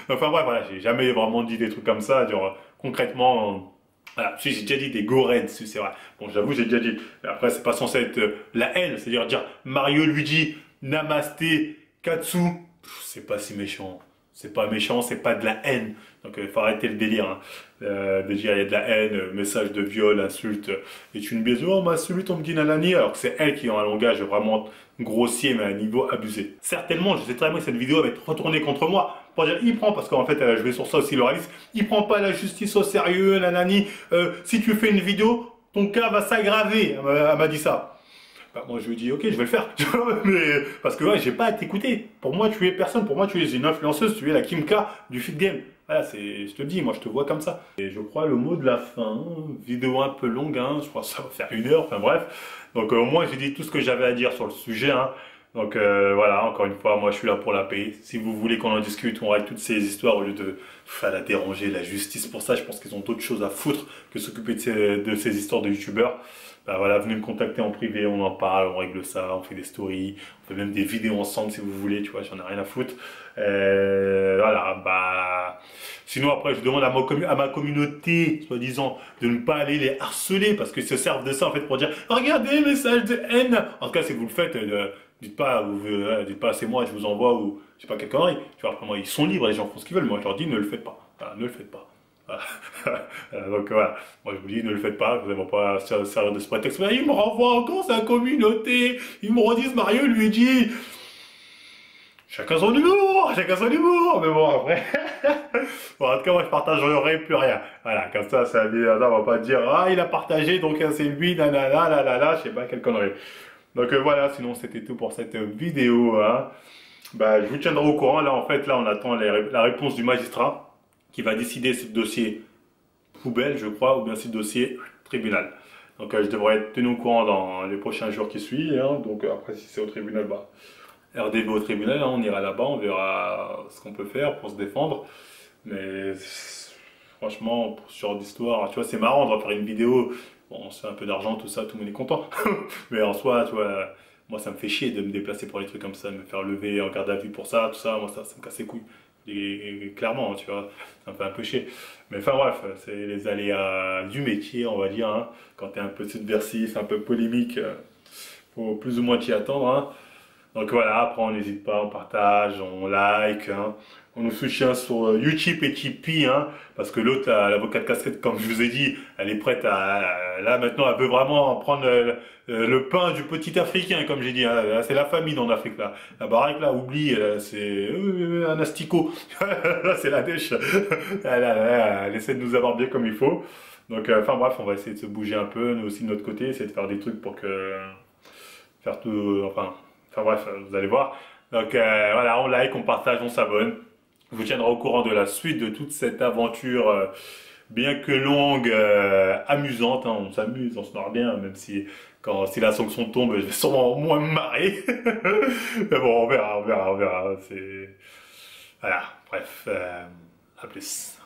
enfin bref, voilà, j'ai jamais vraiment dit des trucs comme ça. Genre concrètement, voilà, j'ai déjà dit des gorettes, c'est vrai. Bon, j'avoue, j'ai déjà dit. Mais après, c'est pas censé être la haine, c'est-à-dire dire Mario Luigi, Namasté, Katsu, c'est pas si méchant. C'est pas méchant, c'est pas de la haine. Donc il faut arrêter le délire. Hein. Déjà il y a de la haine, message de viol, insulte. Et tu me baises, oh on m'insulte, on me dit nanani, alors que c'est elle qui a un langage vraiment grossier mais à un niveau abusé. Certainement, je sais très bien que cette vidéo va être retournée contre moi. Pour dire, il prend, parce qu'en fait je vais sur ça aussi, Loralis, il prend pas la justice au sérieux, nanani. Si tu fais une vidéo, ton cas va s'aggraver. Elle m'a dit ça. Bah, moi je lui dis ok je vais le faire, mais parce que ouais, j'ai pas à t'écouter. Pour moi tu es personne, pour moi tu es une influenceuse, tu es la Kim K du Fit Game. Voilà, je te le dis, moi je te vois comme ça. Et je crois le mot de la fin, vidéo un peu longue, hein, je crois que ça va faire 1 heure, enfin bref. Donc au moins j'ai dit tout ce que j'avais à dire sur le sujet. Hein. Donc voilà, encore une fois, moi je suis là pour la paix. Si vous voulez qu'on en discute, on règle toutes ces histoires au lieu de la déranger, la justice pour ça. Je pense qu'ils ont d'autres choses à foutre que s'occuper de ces histoires de youtubeurs. Bah voilà, venez me contacter en privé, on en parle, on règle ça, on fait des stories, on fait même des vidéos ensemble si vous voulez, tu vois, j'en ai rien à foutre. Voilà, bah... Sinon après, je demande à ma communauté, soi-disant, de ne pas aller les harceler, parce qu'ils se servent de ça en fait pour dire « Regardez, message de haine !» En tout cas, si vous le faites, dites pas c'est moi, je vous envoie, ou je sais pas quelle connerie. Tu vois, après moi, ils sont libres, les gens font ce qu'ils veulent, moi je leur dis ne le faites pas, voilà, ne le faites pas. Donc voilà, moi je vous dis ne le faites pas, vous n'avez pas servir de ce prétexte. Mais il me renvoie encore sa communauté, ils me redisent Mario Luigi. Chacun son humour, mais bon après. Bon, en tout cas moi je partagerai plus rien. Voilà, comme ça on va pas dire ah il a partagé donc c'est lui, nanana, je sais pas quelle connerie. Donc voilà, sinon c'était tout pour cette vidéo. Hein. Bah, je vous tiendrai au courant. Là en fait, là on attend la réponse du magistrat qui va décider si le dossier poubelle, je crois, ou bien si le dossier tribunal. Donc je devrais être tenu au courant dans les prochains jours qui suivent. Hein. Donc après, si c'est au tribunal, bah, RDV au tribunal, hein, on ira là-bas, on verra ce qu'on peut faire pour se défendre. Mais franchement, pour ce genre d'histoire, tu vois, c'est marrant, on va faire une vidéo, bon, on se fait un peu d'argent, tout ça, tout le monde est content. Mais en soi, tu vois, moi ça me fait chier de me déplacer pour les trucs comme ça, de me faire lever en garde à vue pour ça, tout ça, moi ça me casse les couilles. Et clairement, tu vois, ça me fait un peu chier. Mais enfin bref, c'est les aléas du métier, on va dire. Hein. Quand tu es un peu subversif, un peu polémique, faut plus ou moins t'y attendre. Hein. Donc voilà, après on n'hésite pas, on partage, on like, hein. on nous soutient sur YouTube et Tipeee, hein, parce que l'autre, l'avocat de casquette, comme je vous ai dit, elle est prête là maintenant, elle veut vraiment prendre le pain du petit Africain, comme j'ai dit, hein, c'est la famine en Afrique, là. La baraque, là, oublie, c'est un asticot. Là, c'est la dèche. Elle essaie de nous avoir bien comme il faut. Donc, enfin bref, on va essayer de se bouger un peu, nous aussi de notre côté, essayer de faire des trucs pour faire tout, enfin bref, vous allez voir. Donc voilà, on like, on partage, on s'abonne. Je vous tiendrai au courant de la suite de toute cette aventure, bien que longue, amusante. Hein, on s'amuse, on se marre bien, même si si la sanction tombe, je vais sûrement moins me marrer. Mais bon, on verra. Voilà, bref, à plus.